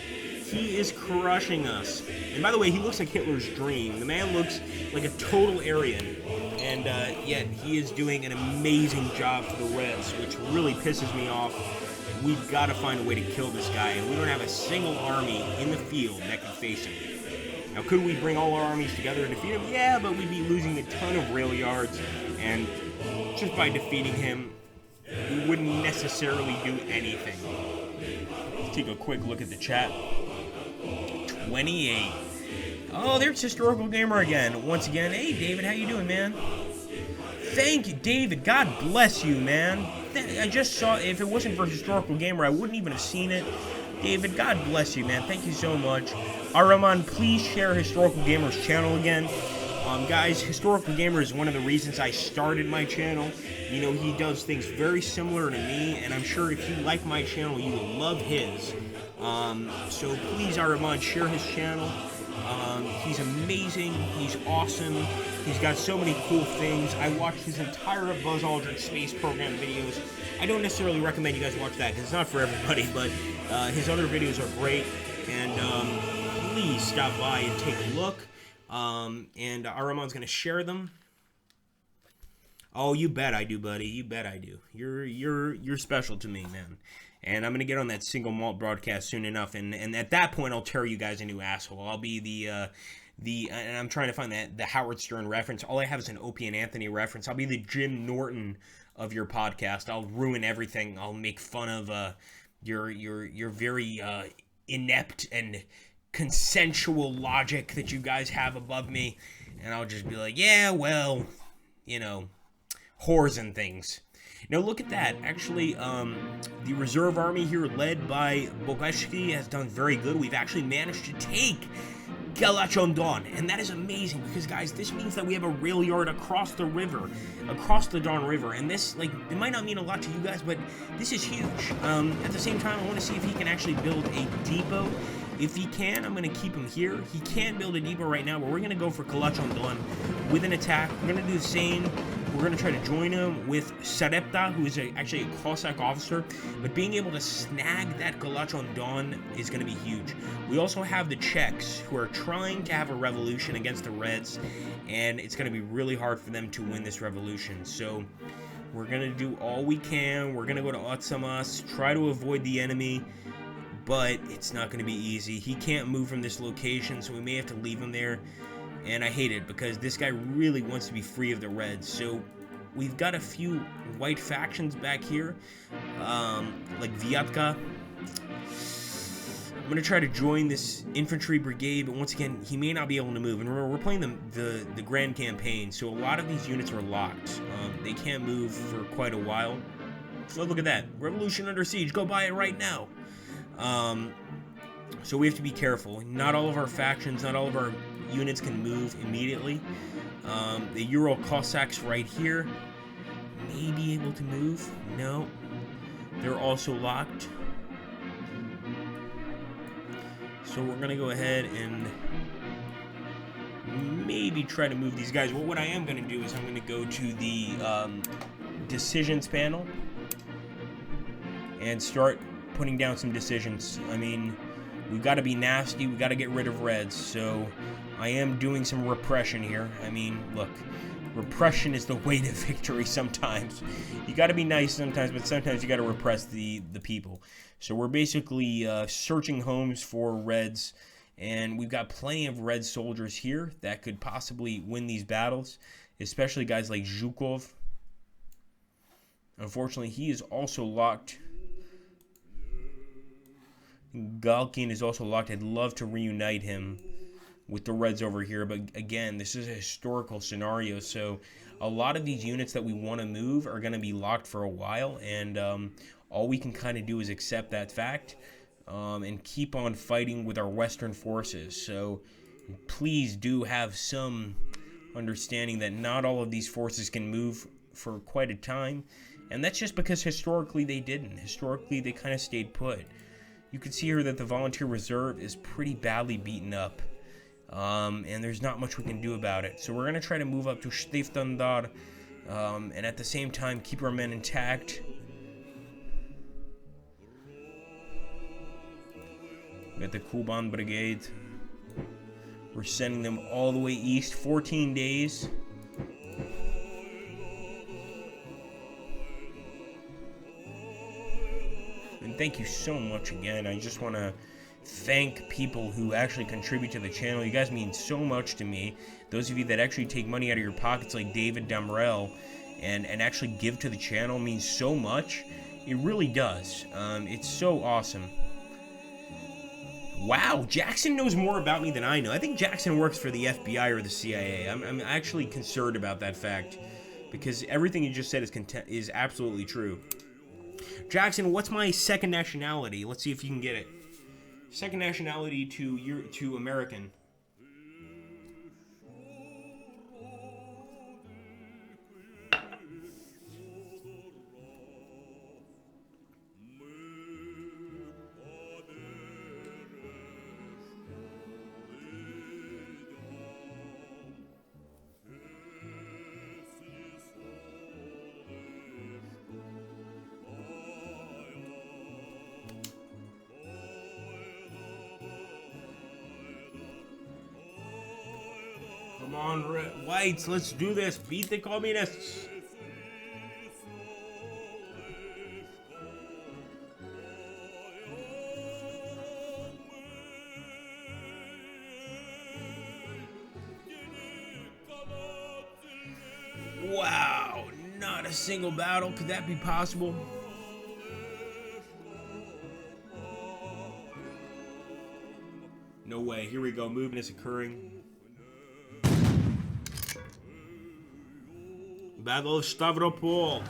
He is crushing us. And by the way, he looks like Hitler's dream. The man looks like a total Aryan. And yet, he is doing an amazing job for the Reds, which really pisses me off. We've got to find a way to kill this guy, and we don't have a single army in the field that can face him. Now, could we bring all our armies together to defeat him? Yeah, but we'd be losing a ton of rail yards, and just by defeating him, we wouldn't necessarily do anything. Let's take a quick look at the chat. 28. Oh, there's Historical Gamer again. Once again, hey, David, how you doing, man? Thank you, David. God bless you, man. I just saw, if it wasn't for Historical Gamer, I wouldn't even have seen it. David, God bless you, man. Thank you so much. Araman, please share Historical Gamer's channel again. Guys, Historical Gamer is one of the reasons I started my channel. You know, he does things very similar to me, and I'm sure if you like my channel, you will love his. So please, Ageods, share his channel. He's amazing. He's awesome. He's got so many cool things. I watched his entire Buzz Aldrin space program videos. I don't necessarily recommend you guys watch that because it's not for everybody, but his other videos are great. And please stop by and take a look. And Ageods gonna share them. Oh, you bet I do, buddy. You bet I do. You're special to me, man. And I'm gonna get on that single malt broadcast soon enough, and at that point I'll tear you guys a new asshole. I'll be the and I'm trying to find the Howard Stern reference. All I have is an Opie and Anthony reference. I'll be the Jim Norton of your podcast. I'll ruin everything. I'll make fun of your very inept and consensual logic that you guys have above me, and I'll just be like, yeah, well, you know, whores and things. Now look at that. Actually, the reserve army here, led by Bogashki, has done very good. We've actually managed to take Galachon-Don, and that is amazing because, guys, this means that we have a rail yard across the river, across the Don River, and this, like, it might not mean a lot to you guys, but this is huge. At the same time, I want to see if he can actually build a depot. If he can, I'm going to keep him here. He can't build a depot right now, but we're going to go for Galachon-Don with an attack. We're going to do the same. We're going to try to join him with Sarepta, who is actually a Cossack officer. But being able to snag that Galachon-Don is going to be huge. We also have the Czechs, who are trying to have a revolution against the Reds. And it's going to be really hard for them to win this revolution. So we're going to do all we can. We're going to go to Otsamas, try to avoid the enemy. But it's not going to be easy. He can't move from this location, so we may have to leave him there. And I hate it because this guy really wants to be free of the Reds. So we've got a few white factions back here, like Vyatka. I'm going to try to join this infantry brigade, but once again, he may not be able to move. And remember, we're playing the Grand Campaign, so a lot of these units are locked. They can't move for quite a while. So look at that. Revolution under siege. Go buy it right now. So we have to be careful. Not all of our factions, not all of our units can move immediately. The Ural Cossacks right here may be able to move. No. They're also locked. So we're going to go ahead and maybe try to move these guys. Well, what I am going to do is I'm going to go to the decisions panel and start putting down some decisions. I mean, we've got to be nasty. We've got to get rid of Reds. So I am doing some repression here. I mean, look, repression is the way to victory sometimes. You got to be nice sometimes, but sometimes you got to repress the people. So we're basically searching homes for Reds, and we've got plenty of Red soldiers here that could possibly win these battles, especially guys like Zhukov. Unfortunately, he is also locked. Galkin is also locked. I'd love to reunite him with the Reds over here, but again, this is a historical scenario, so a lot of these units that we want to move are going to be locked for a while, and all we can kind of do is accept that fact and keep on fighting with our Western forces. So please do have some understanding that not all of these forces can move for quite a time, and that's just because historically they didn't. Historically, they kind of stayed put. You can see here that the Volunteer Reserve is pretty badly beaten up. And there's not much we can do about it. So we're going to try to move up to Stiftandar, and at the same time keep our men intact. We got the Kuban Brigade. We're sending them all the way east, 14 days. And thank you so much again. I just want to thank people who actually contribute to the channel. You guys mean so much to me. Those of you that actually take money out of your pockets like David Damrell and actually give to the channel means so much. It really does. It's so awesome. Wow, Jackson knows more about me than I know. I think Jackson works for the FBI or the CIA. I'm actually concerned about that fact because everything you just said is absolutely true. Jackson, what's my second nationality? Let's see if you can get it. Second nationality to American. on, whites, let's do this. Beat the communists. Wow, not a single battle. Could that be possible? No way. Here we go. Movement is occurring. Battle of Stavropol.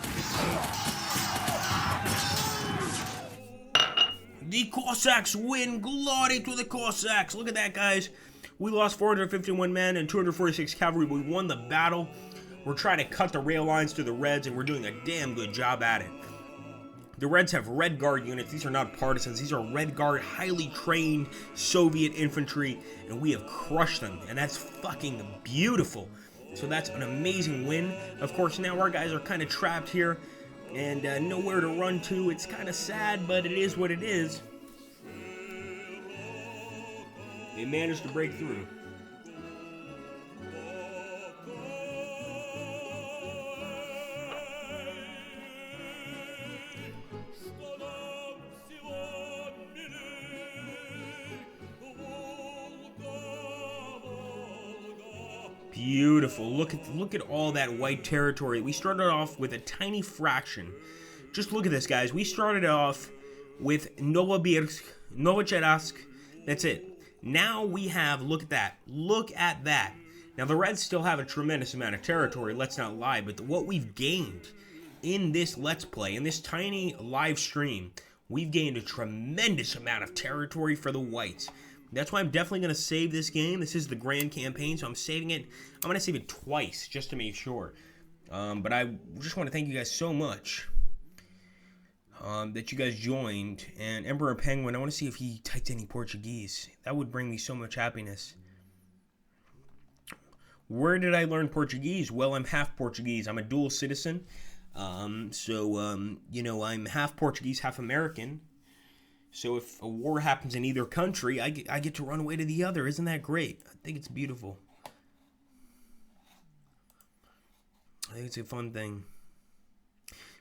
The Cossacks win. Glory to the Cossacks. Look at that, guys. We lost 451 men and 246 cavalry, but we won the battle. We're trying to cut the rail lines to the Reds, and we're doing a damn good job at it. The Reds have Red Guard units. These are not partisans. These are Red Guard, highly trained Soviet infantry, and we have crushed them, and that's fucking beautiful. So that's an amazing win. Of course, now our guys are kind of trapped here and nowhere to run to. It's kind of sad, but it is what it is. They managed to break through. Beautiful. Look at all that white territory. We started off with a tiny fraction. Just look at this, guys. We started off with Novosibirsk. That's it. Now we have, look at that. Look at that. Now the Reds still have a tremendous amount of territory, let's not lie, but what we've gained in this Let's Play, in this tiny live stream, we've gained a tremendous amount of territory for the whites. That's why I'm definitely going to save this game. This is the grand campaign, so I'm saving it. I'm going to save it twice, just to make sure. But I just want to thank you guys so much that you guys joined. And Emperor Penguin, I want to see if he typed any Portuguese. That would bring me so much happiness. Where did I learn Portuguese? Well, I'm half Portuguese. I'm a dual citizen. You know, I'm half Portuguese, half American. So if a war happens in either country, I get to run away to the other. Isn't that great? I think it's beautiful. I think it's a fun thing.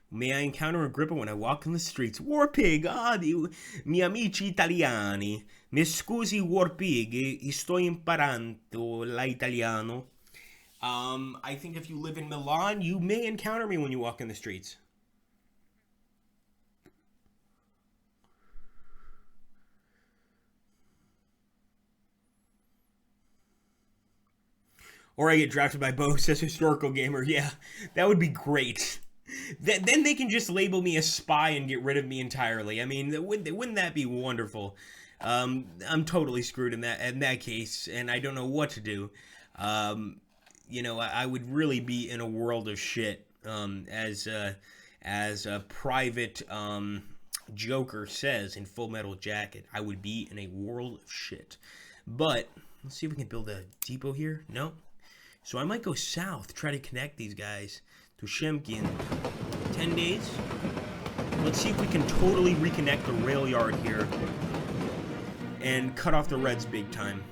May I encounter Agrippa when I walk in the streets? Warpig, miei amici italiani. Mi scusi, Warpig, sto imparando l'italiano. I think if you live in Milan, you may encounter me when you walk in the streets. Or I get drafted by Bo, says Historical Gamer. Yeah, that would be great. Then they can just label me a spy and get rid of me entirely. I mean, wouldn't that be wonderful? I'm totally screwed in that case, and I don't know what to do. You know, I would really be in a world of shit. As a private Joker says in Full Metal Jacket, I would be in a world of shit. But let's see if we can build a depot here. No. So I might go south, try to connect these guys to Shemki in 10 days. Let's see if we can totally reconnect the rail yard here and cut off the Reds big time.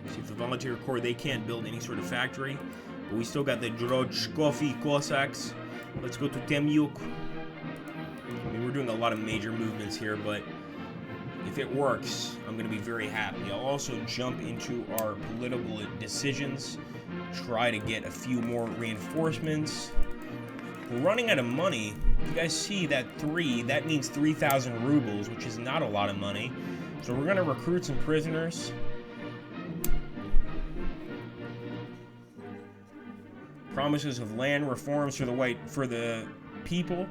See if the Volunteer Corps, they can't build any sort of factory, but we still got the Drojkovi Cossacks. Let's go to Temyuk. I mean, we're doing a lot of major movements here, but if it works, I'm going to be very happy. I'll also jump into our political decisions, try to get a few more reinforcements. We're running out of money. You guys see that 3, that means 3,000 rubles, which is not a lot of money. So we're going to recruit some prisoners. Promises of land reforms for the people.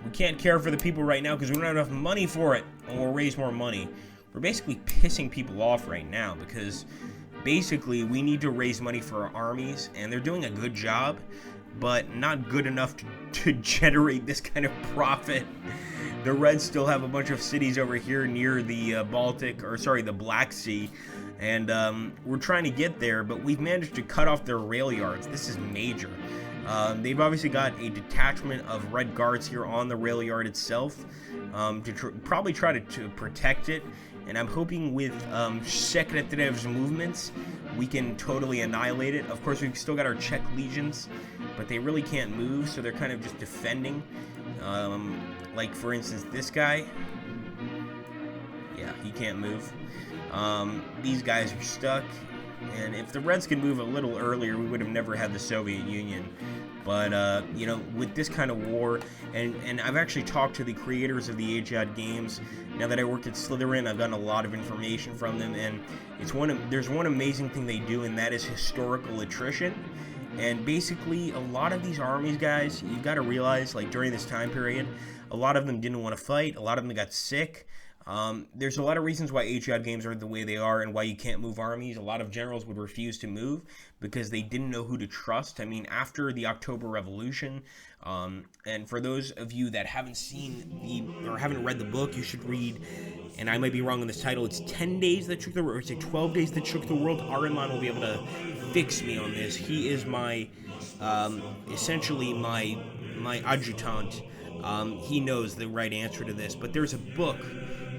We can't care for the people right now because we don't have enough money for it, and we'll raise more money. We're basically pissing people off right now because basically we need to raise money for our armies, and they're doing a good job, but not good enough to generate this kind of profit. The Reds still have a bunch of cities over here near the the Black Sea, and we're trying to get there, but we've managed to cut off their rail yards. This is major. They've obviously got a detachment of Red Guards here on the rail yard itself to probably try to protect it. And I'm hoping with Sekretaryev's movements, we can totally annihilate it. Of course, we've still got our Czech legions, but they really can't move, so they're kind of just defending. Like, for instance, this guy. Yeah, he can't move. These guys are stuck. And if the Reds could move a little earlier, we would have never had the Soviet Union. But, you know, with this kind of war, and I've actually talked to the creators of the Ageod games. Now that I work at Slytherin, I've gotten a lot of information from them, and there's one amazing thing they do, and that is historical attrition. And basically, a lot of these armies, guys, you've got to realize, like, during this time period, a lot of them didn't want to fight, a lot of them got sick. There's a lot of reasons why Ageod games are the way they are and why you can't move armies. A lot of generals would refuse to move because they didn't know who to trust. I mean, after the October Revolution, and for those of you that haven't haven't read the book, you should read, and I might be wrong on this title, it's 10 Days That Shook the World, or it's 12 Days That Shook the World. Arenman will be able to fix me on this. He is my, essentially my adjutant. He knows the right answer to this, but there's a book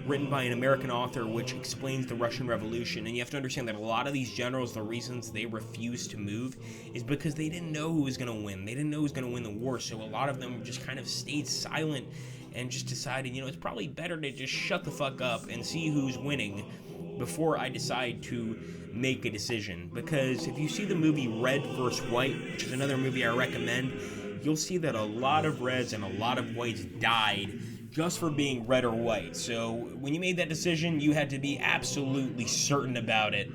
written by an American author which explains the Russian Revolution, and you have to understand that a lot of these generals, the reasons they refused to move is because they didn't know who was going to win. They didn't know who was going to win the war, so a lot of them just kind of stayed silent and just decided, you know, it's probably better to just shut the fuck up and see who's winning before I decide to make a decision. Because if you see the movie Red vs. White, which is another movie I recommend, you'll see that a lot of Reds and a lot of Whites died just for being red or white. So when you made that decision, you had to be absolutely certain about it.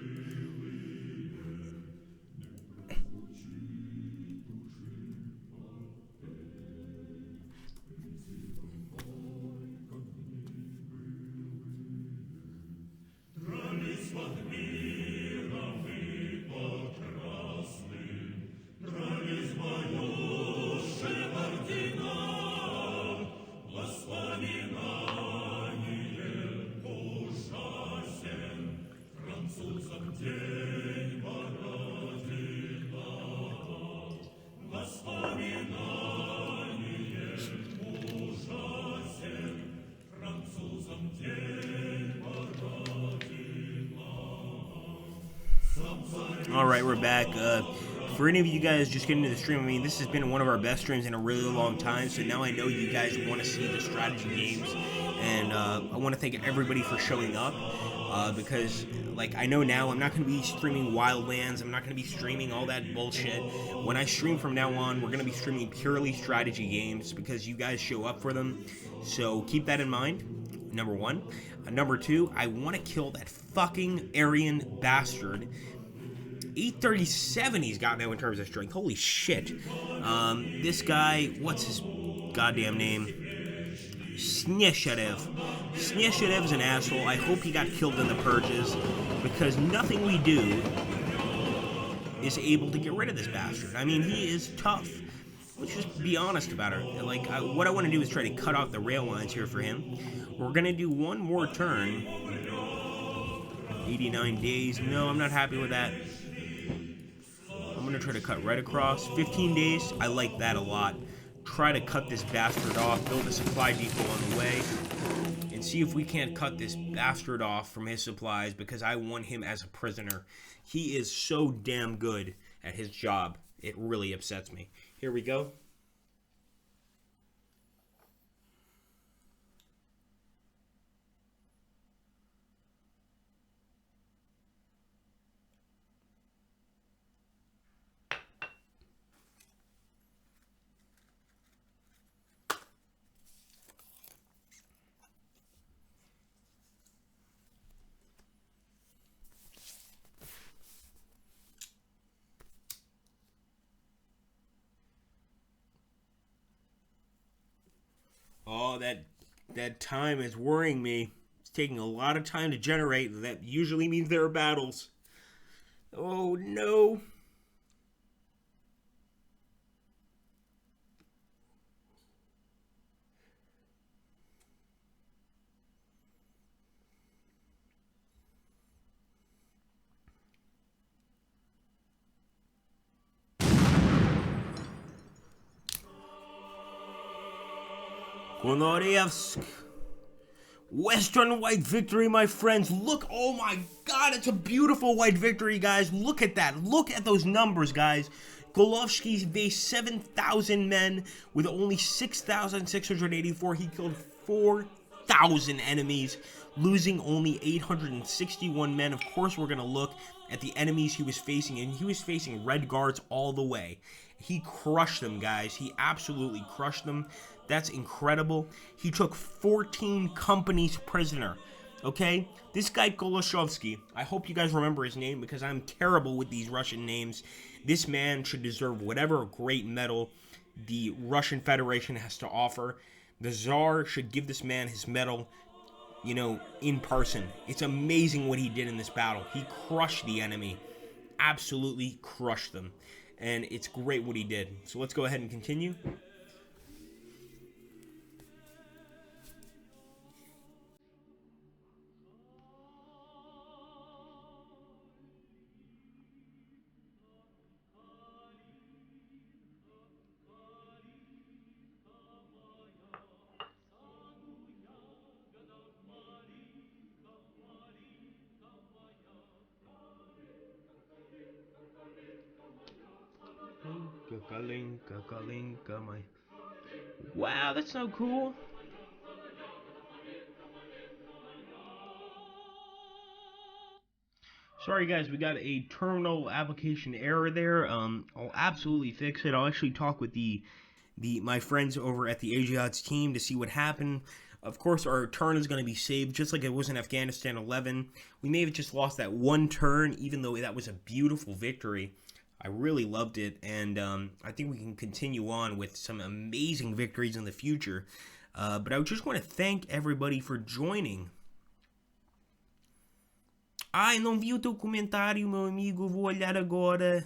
Alright, we're back. For any of you guys just getting into the stream, I mean, this has been one of our best streams in a really long time, so now I know you guys want to see the strategy games, and I want to thank everybody for showing up, because, like, I know now I'm not going to be streaming Wildlands, I'm not going to be streaming all that bullshit. When I stream from now on, we're going to be streaming purely strategy games, because you guys show up for them, so keep that in mind, number one. Number two, I want to kill that fucking Aryan bastard. 837 he's got now in terms of strength. Holy shit. This guy, what's his goddamn name? Snyesherev. Snyesherev is an asshole. I hope he got killed in the purges, because nothing we do is able to get rid of this bastard. I mean, he is tough. Let's just be honest about it. Like, what I want to do is try to cut off the rail lines here for him. We're going to do one more turn. 89 days. No, I'm not happy with that. I'm going to try to cut right across. 15 days. I like that a lot. Try to cut this bastard off. Build a supply depot on the way. And see if we can't cut this bastard off from his supplies, because I want him as a prisoner. He is so damn good at his job. It really upsets me. Here we go. Oh, that time is worrying me. It's taking a lot of time to generate. That usually means there are battles. Oh, no. Konoryevsk. Western white victory, my friends. Look, oh my god, it's a beautiful white victory, guys. Look at that. Look at those numbers, guys. Golovsky faced 7,000 men with only 6,684. He killed 4,000 enemies, losing only 861 men. Of course, we're going to look at the enemies he was facing, and he was facing red guards all the way. He crushed them, guys. He absolutely crushed them. That's incredible. He took 14 companies prisoner. Okay? This guy Goloshovsky, I hope you guys remember his name because I'm terrible with these Russian names. This man should deserve whatever great medal the Russian Federation has to offer. The Tsar should give this man his medal, you know, in person. It's amazing what he did in this battle. He crushed the enemy. Absolutely crushed them. And it's great what he did. So let's go ahead and continue. Wow, that's so cool. Sorry guys, we got a terminal application error there. I'll absolutely fix it. I'll actually talk with my friends over at the Ageods team to see what happened. Of course, our turn is going to be saved, just like it was in Afghanistan 11. We may have just lost that one turn, even though that was a beautiful victory. I really loved it, and I think we can continue on with some amazing victories in the future. But I just want to thank everybody for joining. Ai, não vi o teu comentário, meu amigo. Vou olhar agora.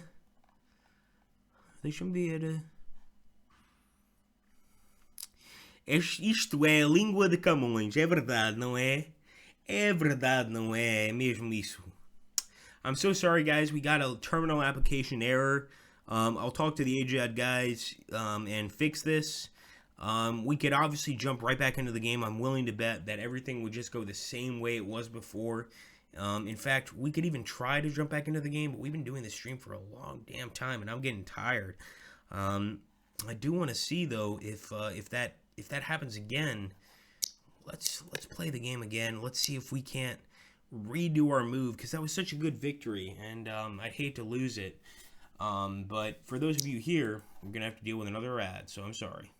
Deixa-me ver. Isto é a língua de Camões, é verdade, não é? É verdade, não é? É mesmo isso. I'm so sorry, guys. We got a terminal application error. I'll talk to the Ageod guys and fix this. We could obviously jump right back into the game. I'm willing to bet that everything would just go the same way it was before. In fact, we could even try to jump back into the game, but we've been doing this stream for a long damn time, and I'm getting tired. I do want to see though if that happens again. Let's play the game again. Let's see if we can't redo our move, because that was such a good victory, and I'd hate to lose it. But for those of you here, we're gonna have to deal with another ad, so I'm sorry.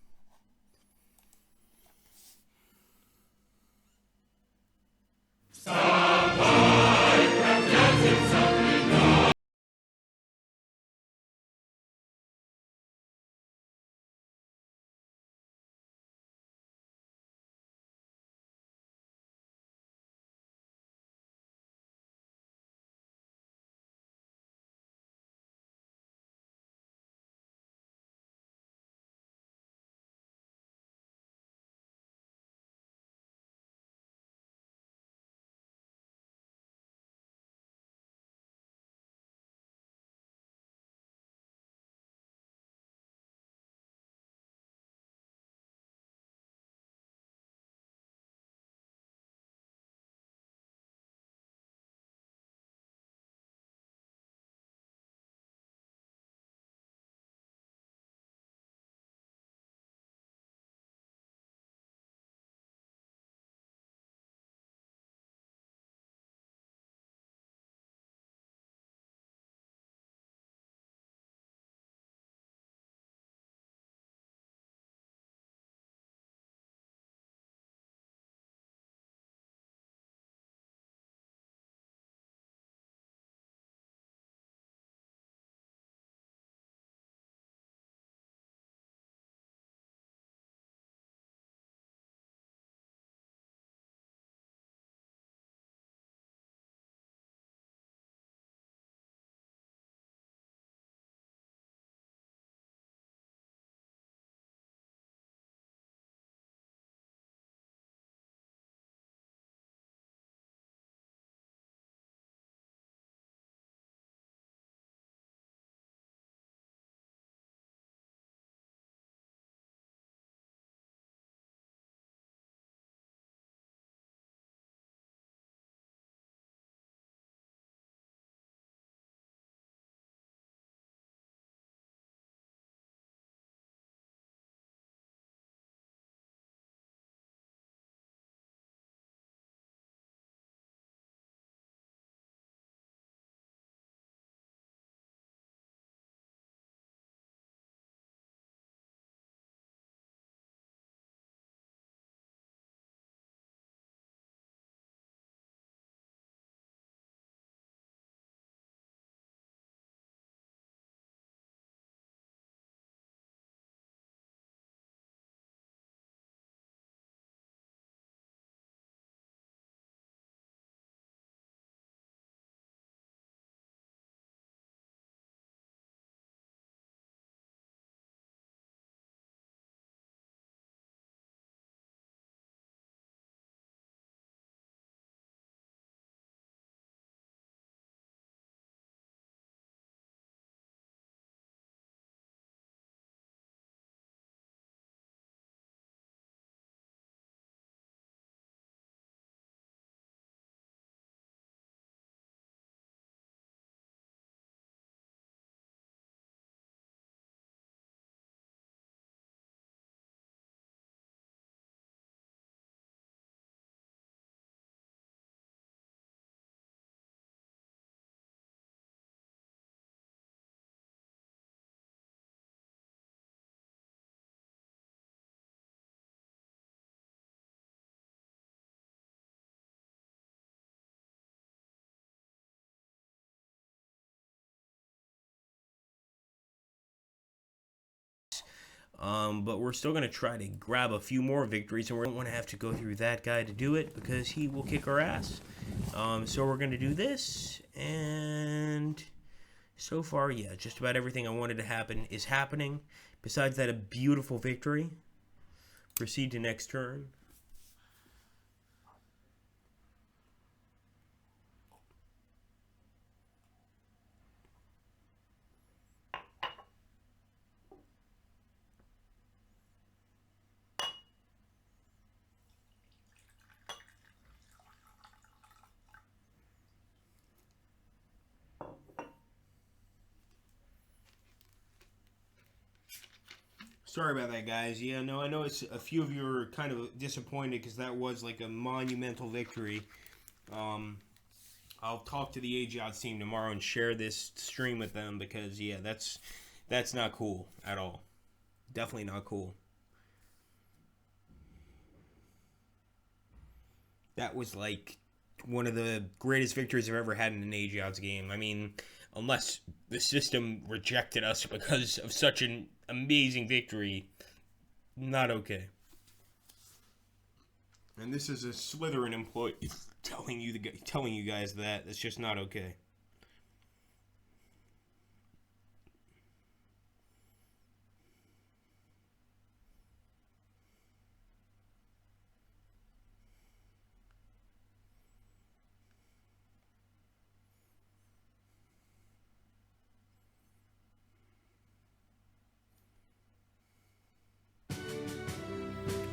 But we're still going to try to grab a few more victories, and we don't want to have to go through that guy to do it because he will kick our ass. So we're going to do this, and so far, yeah, just about everything I wanted to happen is happening. Besides that, a beautiful victory. Proceed to next turn. Sorry about that, guys. Yeah, no, I know it's a few of you are kind of disappointed because that was like a monumental victory. I'll talk to the Ageods team tomorrow and share this stream with them because yeah, that's not cool at all. Definitely not cool. That was like one of the greatest victories I've ever had in an Ageods game. I mean, unless the system rejected us because of such an amazing victory, not okay. And this is a Slytherin employee telling you guys that. That's just not okay.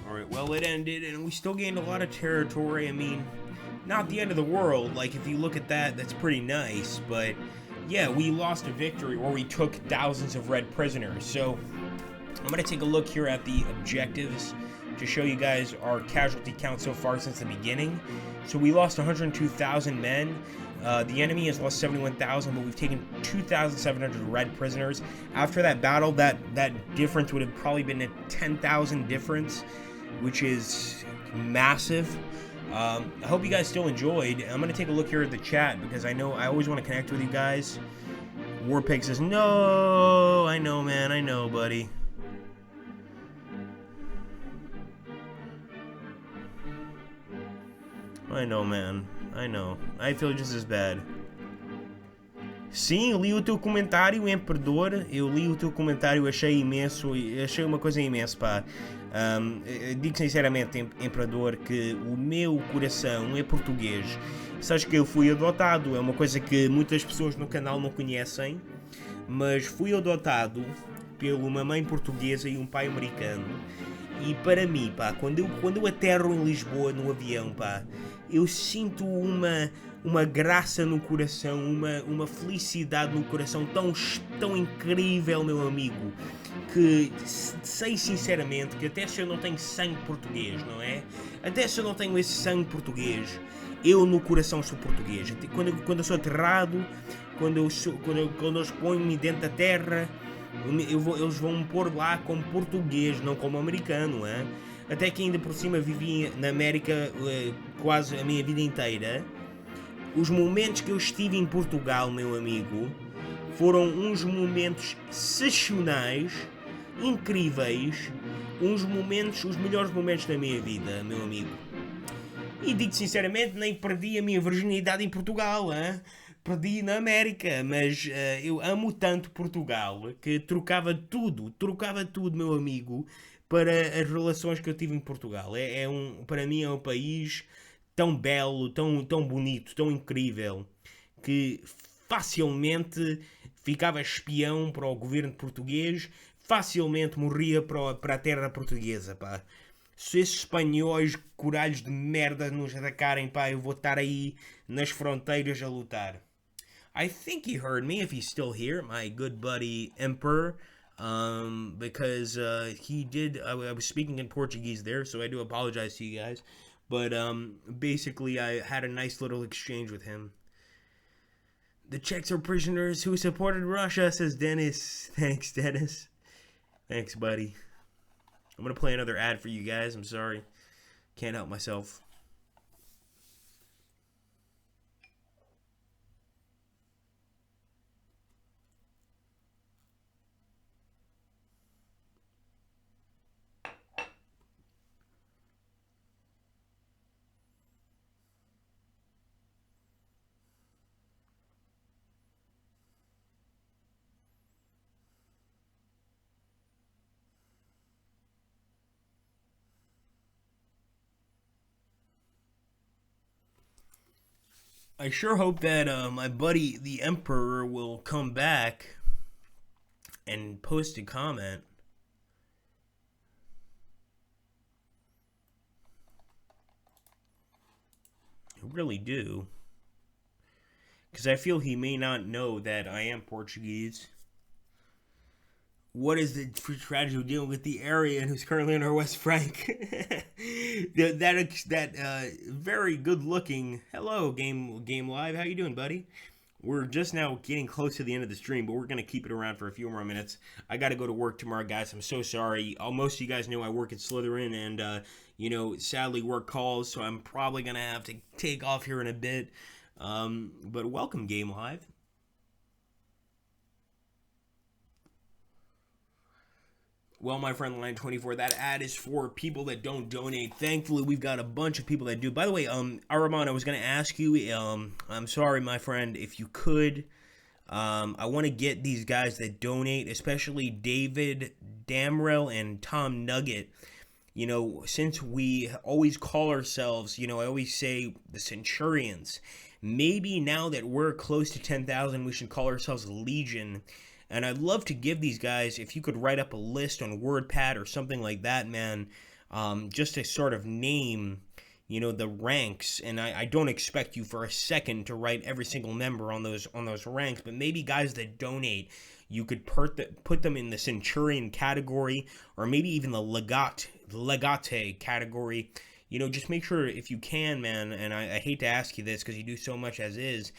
Alright, well, it ended, and we still gained a lot of territory. I mean, not the end of the world. Like, if you look at that, that's pretty nice. But, yeah, we lost a victory where we took thousands of red prisoners. So, I'm going to take a look here at the objectives to show you guys our casualty count so far since the beginning. So, we lost 102,000 men. The enemy has lost 71,000, but we've taken 2,700 red prisoners. After that battle, that difference would have probably been a 10,000 difference, which is massive. I hope you guys still enjoyed. I'm going to take a look here at the chat because I know I always want to connect with you guys. Warpig says, no, I know, man. I know, buddy. I know, man. I know. I feel just as bad. Sim, eu li o teu comentário, Imperador. Eu li o teu comentário, achei imenso. Achei uma coisa imensa, pá. Digo sinceramente, Imperador, que o meu coração é português. Sabes que eu fui adotado. É uma coisa que muitas pessoas no canal não conhecem. Mas fui adotado por uma mãe portuguesa e um pai americano. E para mim, pá, quando eu aterro em Lisboa no avião, pá, eu sinto uma graça no coração, uma felicidade no coração tão incrível, meu amigo, que sei sinceramente que até se eu não tenho sangue português, não é? Até se eu não tenho esse sangue português, eu no coração sou português. Quando eu sou aterrado, quando eu ponho-me dentro da terra, eles vão me pôr lá como português, não como americano, hein? Até que ainda por cima vivi na América quase a minha vida inteira. Os momentos que eu estive em Portugal, meu amigo, foram uns momentos excepcionais, incríveis, os melhores momentos da minha vida, meu amigo. E digo sinceramente, nem perdi a minha virginidade em Portugal, hein? Perdi na América, mas eu amo tanto Portugal que trocava tudo, meu amigo, para as relações que eu tive em Portugal. Para mim é um país tão belo, tão bonito, tão incrível, que facilmente ficava espião para o governo português, facilmente morria para a terra portuguesa, pá. Se esses espanhóis, coralhos de merda, nos atacarem, pá, eu vou estar aí nas fronteiras a lutar. I think he heard me if he's still here, my good buddy Emperor, because he did. I was speaking in Portuguese there, so I do apologize to you guys. But basically, I had a nice little exchange with him. The Czechs are prisoners who supported Russia, says Dennis. Thanks, Dennis. Thanks, buddy. I'm gonna play another ad for you guys. I'm sorry. Can't help myself. I sure hope that my buddy the Emperor will come back and post a comment. I really do. Because I feel he may not know that I am Portuguese. What is the strategy of dealing with the Aryan who's currently in our West Frank? that very good looking. Hello, game live. How you doing, buddy? We're just now getting close to the end of the stream, but we're gonna keep it around for a few more minutes. I got to go to work tomorrow, guys. I'm so sorry. Most of you guys know I work at Slytherin, and sadly work calls, so I'm probably gonna have to take off here in a bit. But welcome, Game Live. Well, my friend Line24, that ad is for people that don't donate. Thankfully, we've got a bunch of people that do. By the way, Araman, I was going to ask you, I'm sorry, my friend, if you could, I want to get these guys that donate, especially David Damrell and Tom Nugget. You know, since we always call ourselves, I always say the Centurions. Maybe now that we're close to 10,000, we should call ourselves Legion. And I'd love to give these guys, if you could write up a list on WordPad or something like that, man, just to sort of name, the ranks. And I don't expect you for a second to write every single member on those ranks, but maybe guys that donate, you could put them in the Centurion category, or maybe even the Legate category. Just make sure, if you can, man, and I hate to ask you this because you do so much as is,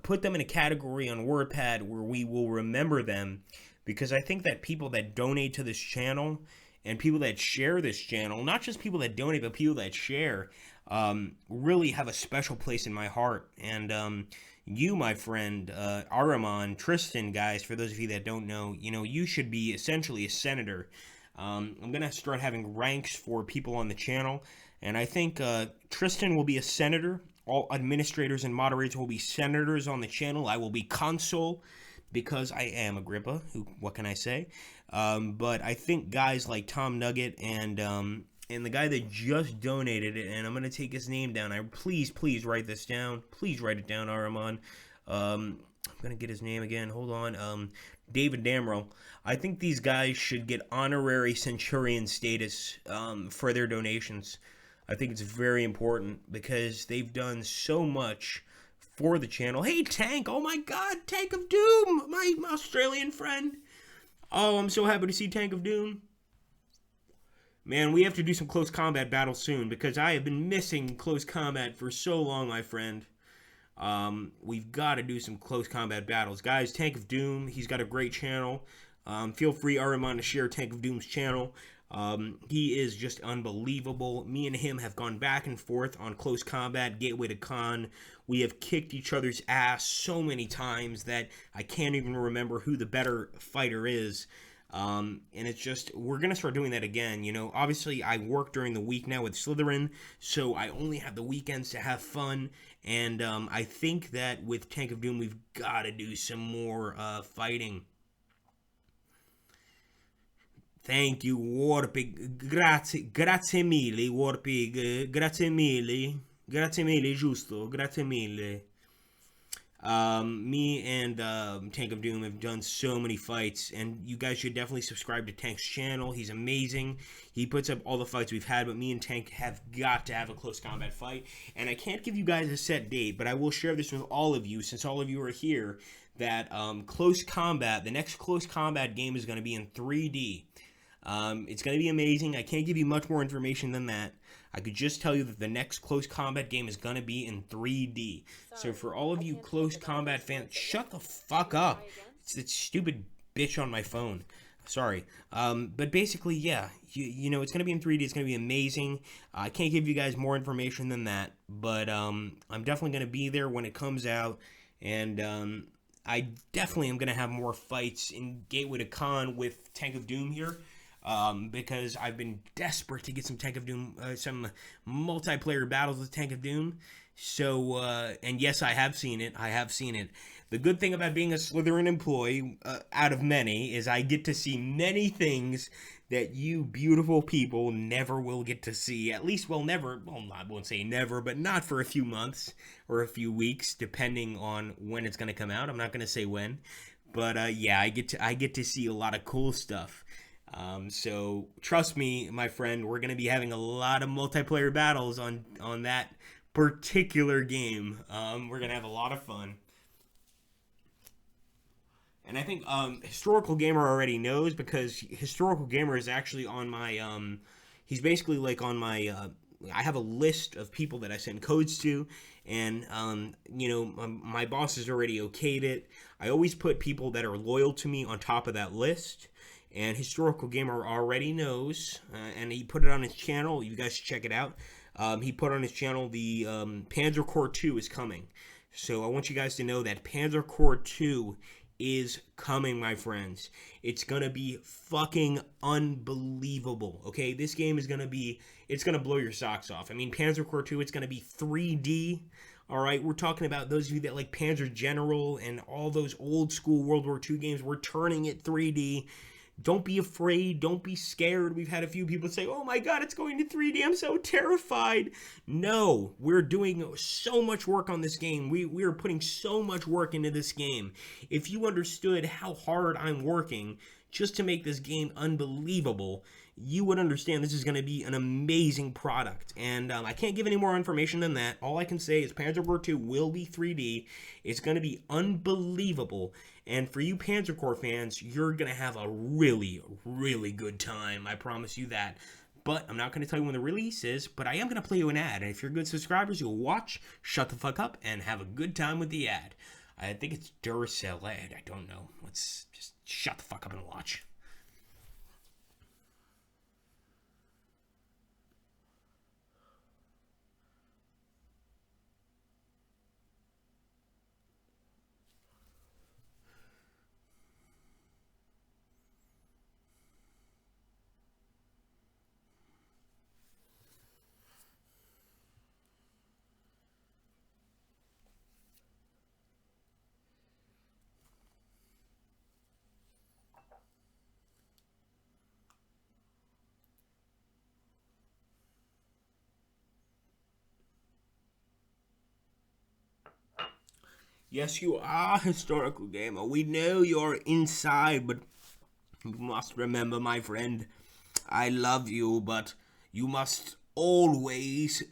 put them in a category on WordPad where we will remember them, because I think that people that donate to this channel and people that share this channel, not just people that donate, but people that share, really have a special place in my heart. And you, my friend, Araman, Tristan, guys, for those of you that don't know, you should be essentially a senator. I'm going to start having ranks for people on the channel, and I think Tristan will be a senator. All administrators and moderators will be senators on the channel. I will be consul because I am Agrippa. What can I say? But I think guys like Tom Nugget and the guy that just donated it, and I'm going to take his name down. Please write this down. Please write it down, Araman. I'm going to get his name again. Hold on. David Damrell. I think these guys should get honorary Centurion status for their donations. I think it's very important because they've done so much for the channel. Hey, Tank! Oh my God, Tank of Doom! My Australian friend. Oh, I'm so happy to see Tank of Doom. Man, we have to do some close combat battles soon because I have been missing close combat for so long, my friend. We've got to do some close combat battles. Guys, Tank of Doom, he's got a great channel. Feel free, Araman, to share Tank of Doom's channel. He is just unbelievable. Me and him have gone back and forth on close combat, Gateway to Khan. We have kicked each other's ass so many times that I can't even remember who the better fighter is. And it's just, we're going to start doing that again. Obviously I work during the week now with Slytherin, so I only have the weekends to have fun. And I think that with Tank of Doom, we've got to do some more fighting. Thank you, Warpig. Grazie mille, Warpig. Grazie mille, giusto. Grazie mille. Me and Tank of Doom have done so many fights, and you guys should definitely subscribe to Tank's channel. He's amazing. He puts up all the fights we've had, but me and Tank have got to have a close combat fight. And I can't give you guys a set date, but I will share this with all of you, since all of you are here, that close combat, the next close combat game is going to be in 3D. It's going to be amazing. I can't give you much more information than that. I could just tell you that the next close combat game is going to be in 3D. So for all of you close combat fans, shut the fuck up. It's that stupid bitch on my phone. Sorry. But basically, yeah, it's going to be in 3D. It's going to be amazing. I can't give you guys more information than that, but I'm definitely going to be there when it comes out, and I definitely am going to have more fights in Gateway to Khan with Tank of Doom here. Because I've been desperate to get some Tank of Doom, some multiplayer battles with Tank of Doom. So, and yes, I have seen it. The good thing about being a Slytherin employee, out of many, is I get to see many things that you beautiful people never will get to see. At least, well, never, well, I won't say never, but not for a few months or a few weeks, depending on when it's going to come out. I'm not going to say when, but yeah, I get to see a lot of cool stuff. So trust me, my friend, we're going to be having a lot of multiplayer battles on that particular game. We're going to have a lot of fun. And I think Historical Gamer already knows, because Historical Gamer is actually on my he's basically like on my I have a list of people that I send codes to, and you know, my boss has already okayed it. I always put people that are loyal to me on top of that list, and Historical Gamer already knows, and he put it on his channel. You guys should check it out. He put on his channel the Panzer Corps 2 is coming. So I want you guys to know that Panzer Corps 2 is coming, my friends. It's gonna be fucking unbelievable. Okay, this game is gonna be, it's gonna blow your socks off. I mean, Panzer Corps 2, it's gonna be 3D. All right, we're talking about those of you that like Panzer General and all those old school World War II games. We're turning it 3D. Don't be afraid. Don't be scared. We've had a few people say, oh my God, it's going to 3D. I'm so terrified. No, we're doing so much work on this game. We are putting so much work into this game. If you understood how hard I'm working just to make this game unbelievable, you would understand this is going to be an amazing product. And I can't give any more information than that. All I can say is Panzer Corps 2 will be 3D. It's going to be unbelievable. And for you Panzer Corps fans, you're going to have a really, really good time. I promise you that. But I'm not going to tell you when the release is, but I am going to play you an ad. And if you're good subscribers, you'll watch, shut the fuck up, and have a good time with the ad. I think it's Duracell ad. I don't know. Let's just shut the fuck up and watch. Yes, you are Historical Gamer. We know you're inside, but you must remember, my friend, I love you, but you must always,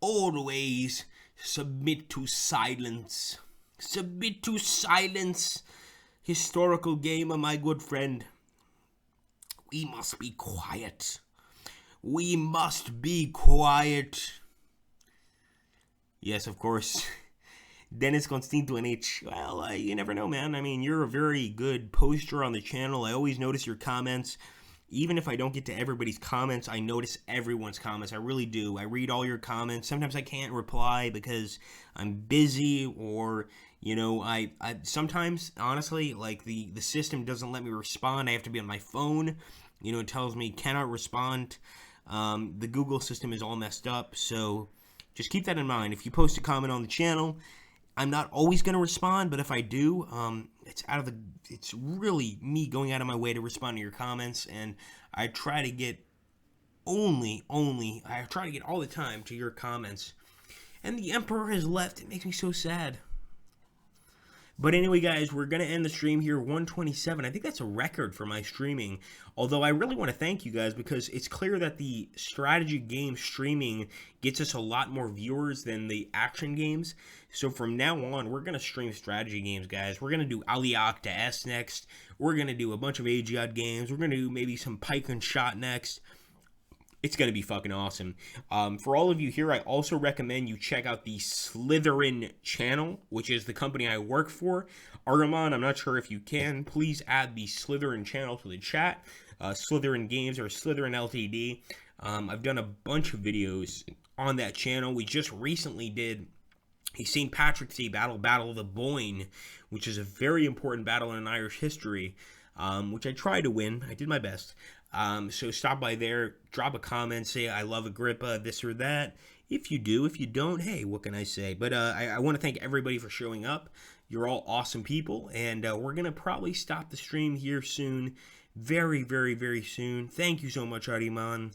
always submit to silence. Submit to silence, Historical Gamer, my good friend. We must be quiet. We must be quiet. Yes, of course. Dennis Constantino NH. Well, you never know, man. I mean, you're a very good poster on the channel. I always notice your comments. Even if I don't get to everybody's comments, I notice everyone's comments. I really do. I read all your comments. Sometimes I can't reply because I'm busy, or, you know, I sometimes, honestly, like, the system doesn't let me respond. I have to be on my phone. You know, it tells me cannot respond. The Google system is all messed up, so just keep that in mind. If you post a comment on the channel, I'm not always going to respond, but if I do, it's really me going out of my way to respond to your comments, and I try to get I try to get all the time to your comments. And the Emperor has left. It makes me so sad. But anyway, guys, we're going to end the stream here, 127. I think that's a record for my streaming. Although I really want to thank you guys, because it's clear that the strategy game streaming gets us a lot more viewers than the action games. So from now on, we're going to stream strategy games, guys. We're going to do Aliak to S next. We're going to do a bunch of Ageod games. We're going to do maybe some Pike and Shot next. It's going to be fucking awesome. For all of you here, I also recommend you check out the Slytherin channel, which is the company I work for. Argamon, I'm not sure if you can. Please add the Slytherin channel to the chat. Slytherin Games, or Slytherin Ltd. I've done a bunch of videos on that channel. We just recently did a St. Patrick's Day battle, Battle of the Boyne, which is a very important battle in Irish history, which I tried to win. I did my best. So stop by there, drop a comment, say I love Agrippa, this or that. If you do, if you don't, hey, what can I say? But I want to thank everybody for showing up. You're all awesome people, and we're going to probably stop the stream here soon, very, very, very soon. Thank you so much, Ariman.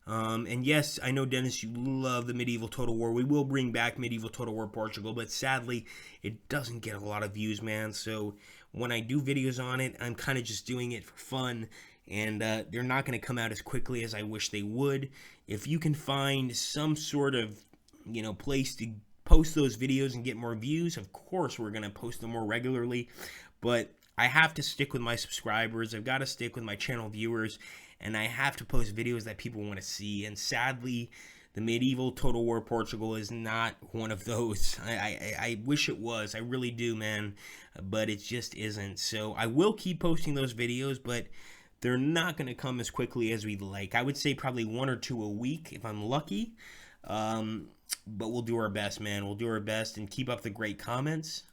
And yes, I know, Dennis, you love the Medieval Total War. We will bring back Medieval Total War Portugal, but sadly, it doesn't get a lot of views, man. So when I do videos on it, I'm kind of just doing it for fun, and they're not going to come out as quickly as I wish they would. If you can find some sort of, place to post those videos and get more views, of course we're going to post them more regularly, but I have to stick with my subscribers. I've got to stick with my channel viewers, and I have to post videos that people want to see. And sadly, the Medieval Total War Portugal is not one of those. I wish it was. I really do, man. But it just isn't. So I will keep posting those videos, but they're not going to come as quickly as we'd like. I would say probably 1 or 2 a week if I'm lucky. But we'll do our best, man. We'll do our best and keep up the great comments.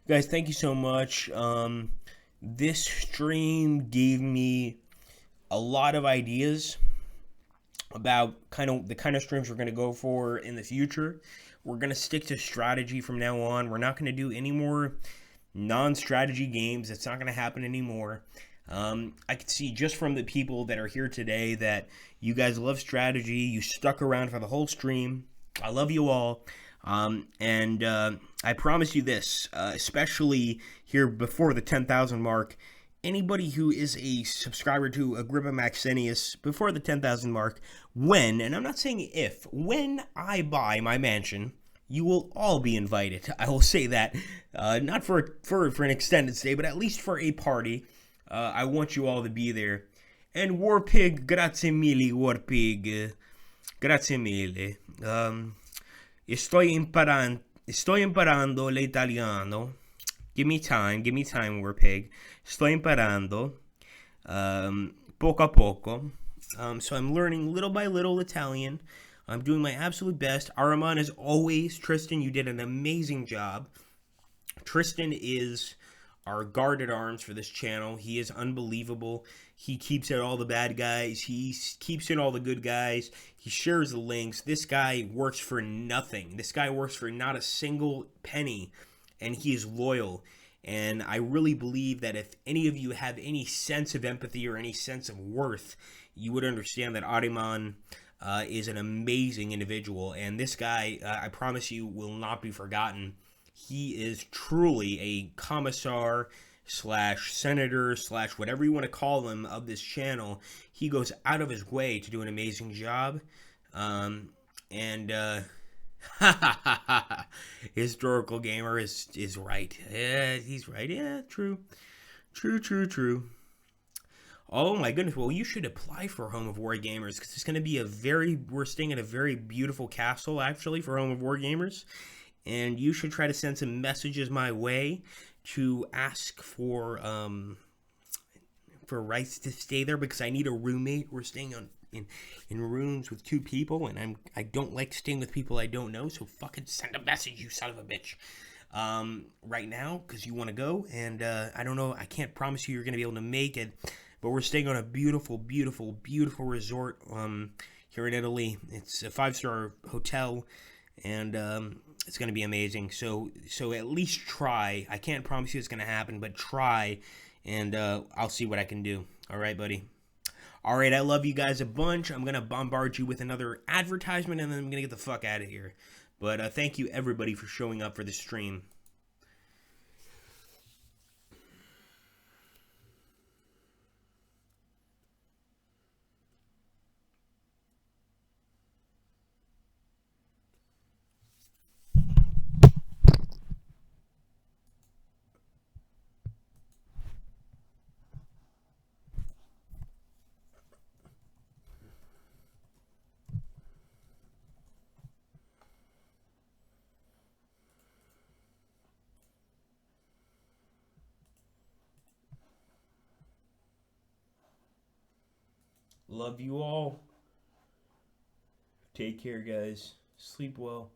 Guys, thank you so much. This stream gave me a lot of ideas about the kind of streams we're going to go for in the future. We're going to stick to strategy from now on. We're not going to do any more non-strategy games. It's not going to happen anymore. I can see just from the people that are here today that you guys love strategy. You stuck around for the whole stream. I love you all. And I promise you this, especially here before the 10,000 mark, anybody who is a subscriber to Agrippa Maxenius before the 10,000 mark, when, and I'm not saying if, when I buy my mansion, you will all be invited. I will say that, not for an extended stay, but at least for a party. I want you all to be there. And Warpig, grazie mille, Warpig. Grazie mille. Estoy imparando l'italiano. Give me time, Warpig. Estoy imparando, poco a poco. So I'm learning little by little Italian. I'm doing my absolute best. Araman, as always, Tristan, you did an amazing job. Tristan is our guard at arms for this channel. He is unbelievable. He keeps out all the bad guys. He keeps in all the good guys. He shares the links. This guy works for nothing. This guy works for not a single penny, and he is loyal. And I really believe that if any of you have any sense of empathy or any sense of worth, you would understand that Ariman is an amazing individual. And this guy, I promise you, will not be forgotten. He is truly a commissar slash senator slash whatever you want to call him of this channel. He goes out of his way to do an amazing job. Historical Gamer is right. Yeah, he's right. Yeah, true. Oh my goodness. Well, you should apply for Home of War Gamers because it's going to be we're staying at a very beautiful castle actually for Home of War Gamers. And you should try to send some messages my way to ask for rights to stay there because I need a roommate. We're staying in rooms with 2 people, and I don't like staying with people I don't know. So fucking send a message, you son of a bitch, right now because you want to go. And I don't know. I can't promise you you're gonna be able to make it, but we're staying on a beautiful, beautiful, beautiful resort here in Italy. It's a 5-star hotel, and it's going to be amazing. So at least try. I can't promise you it's going to happen, but try, and I'll see what I can do. All right, buddy. All right, I love you guys a bunch. I'm going to bombard you with another advertisement, and then I'm going to get the fuck out of here. But thank you, everybody, for showing up for the stream. Love you all. Take care, guys. Sleep well.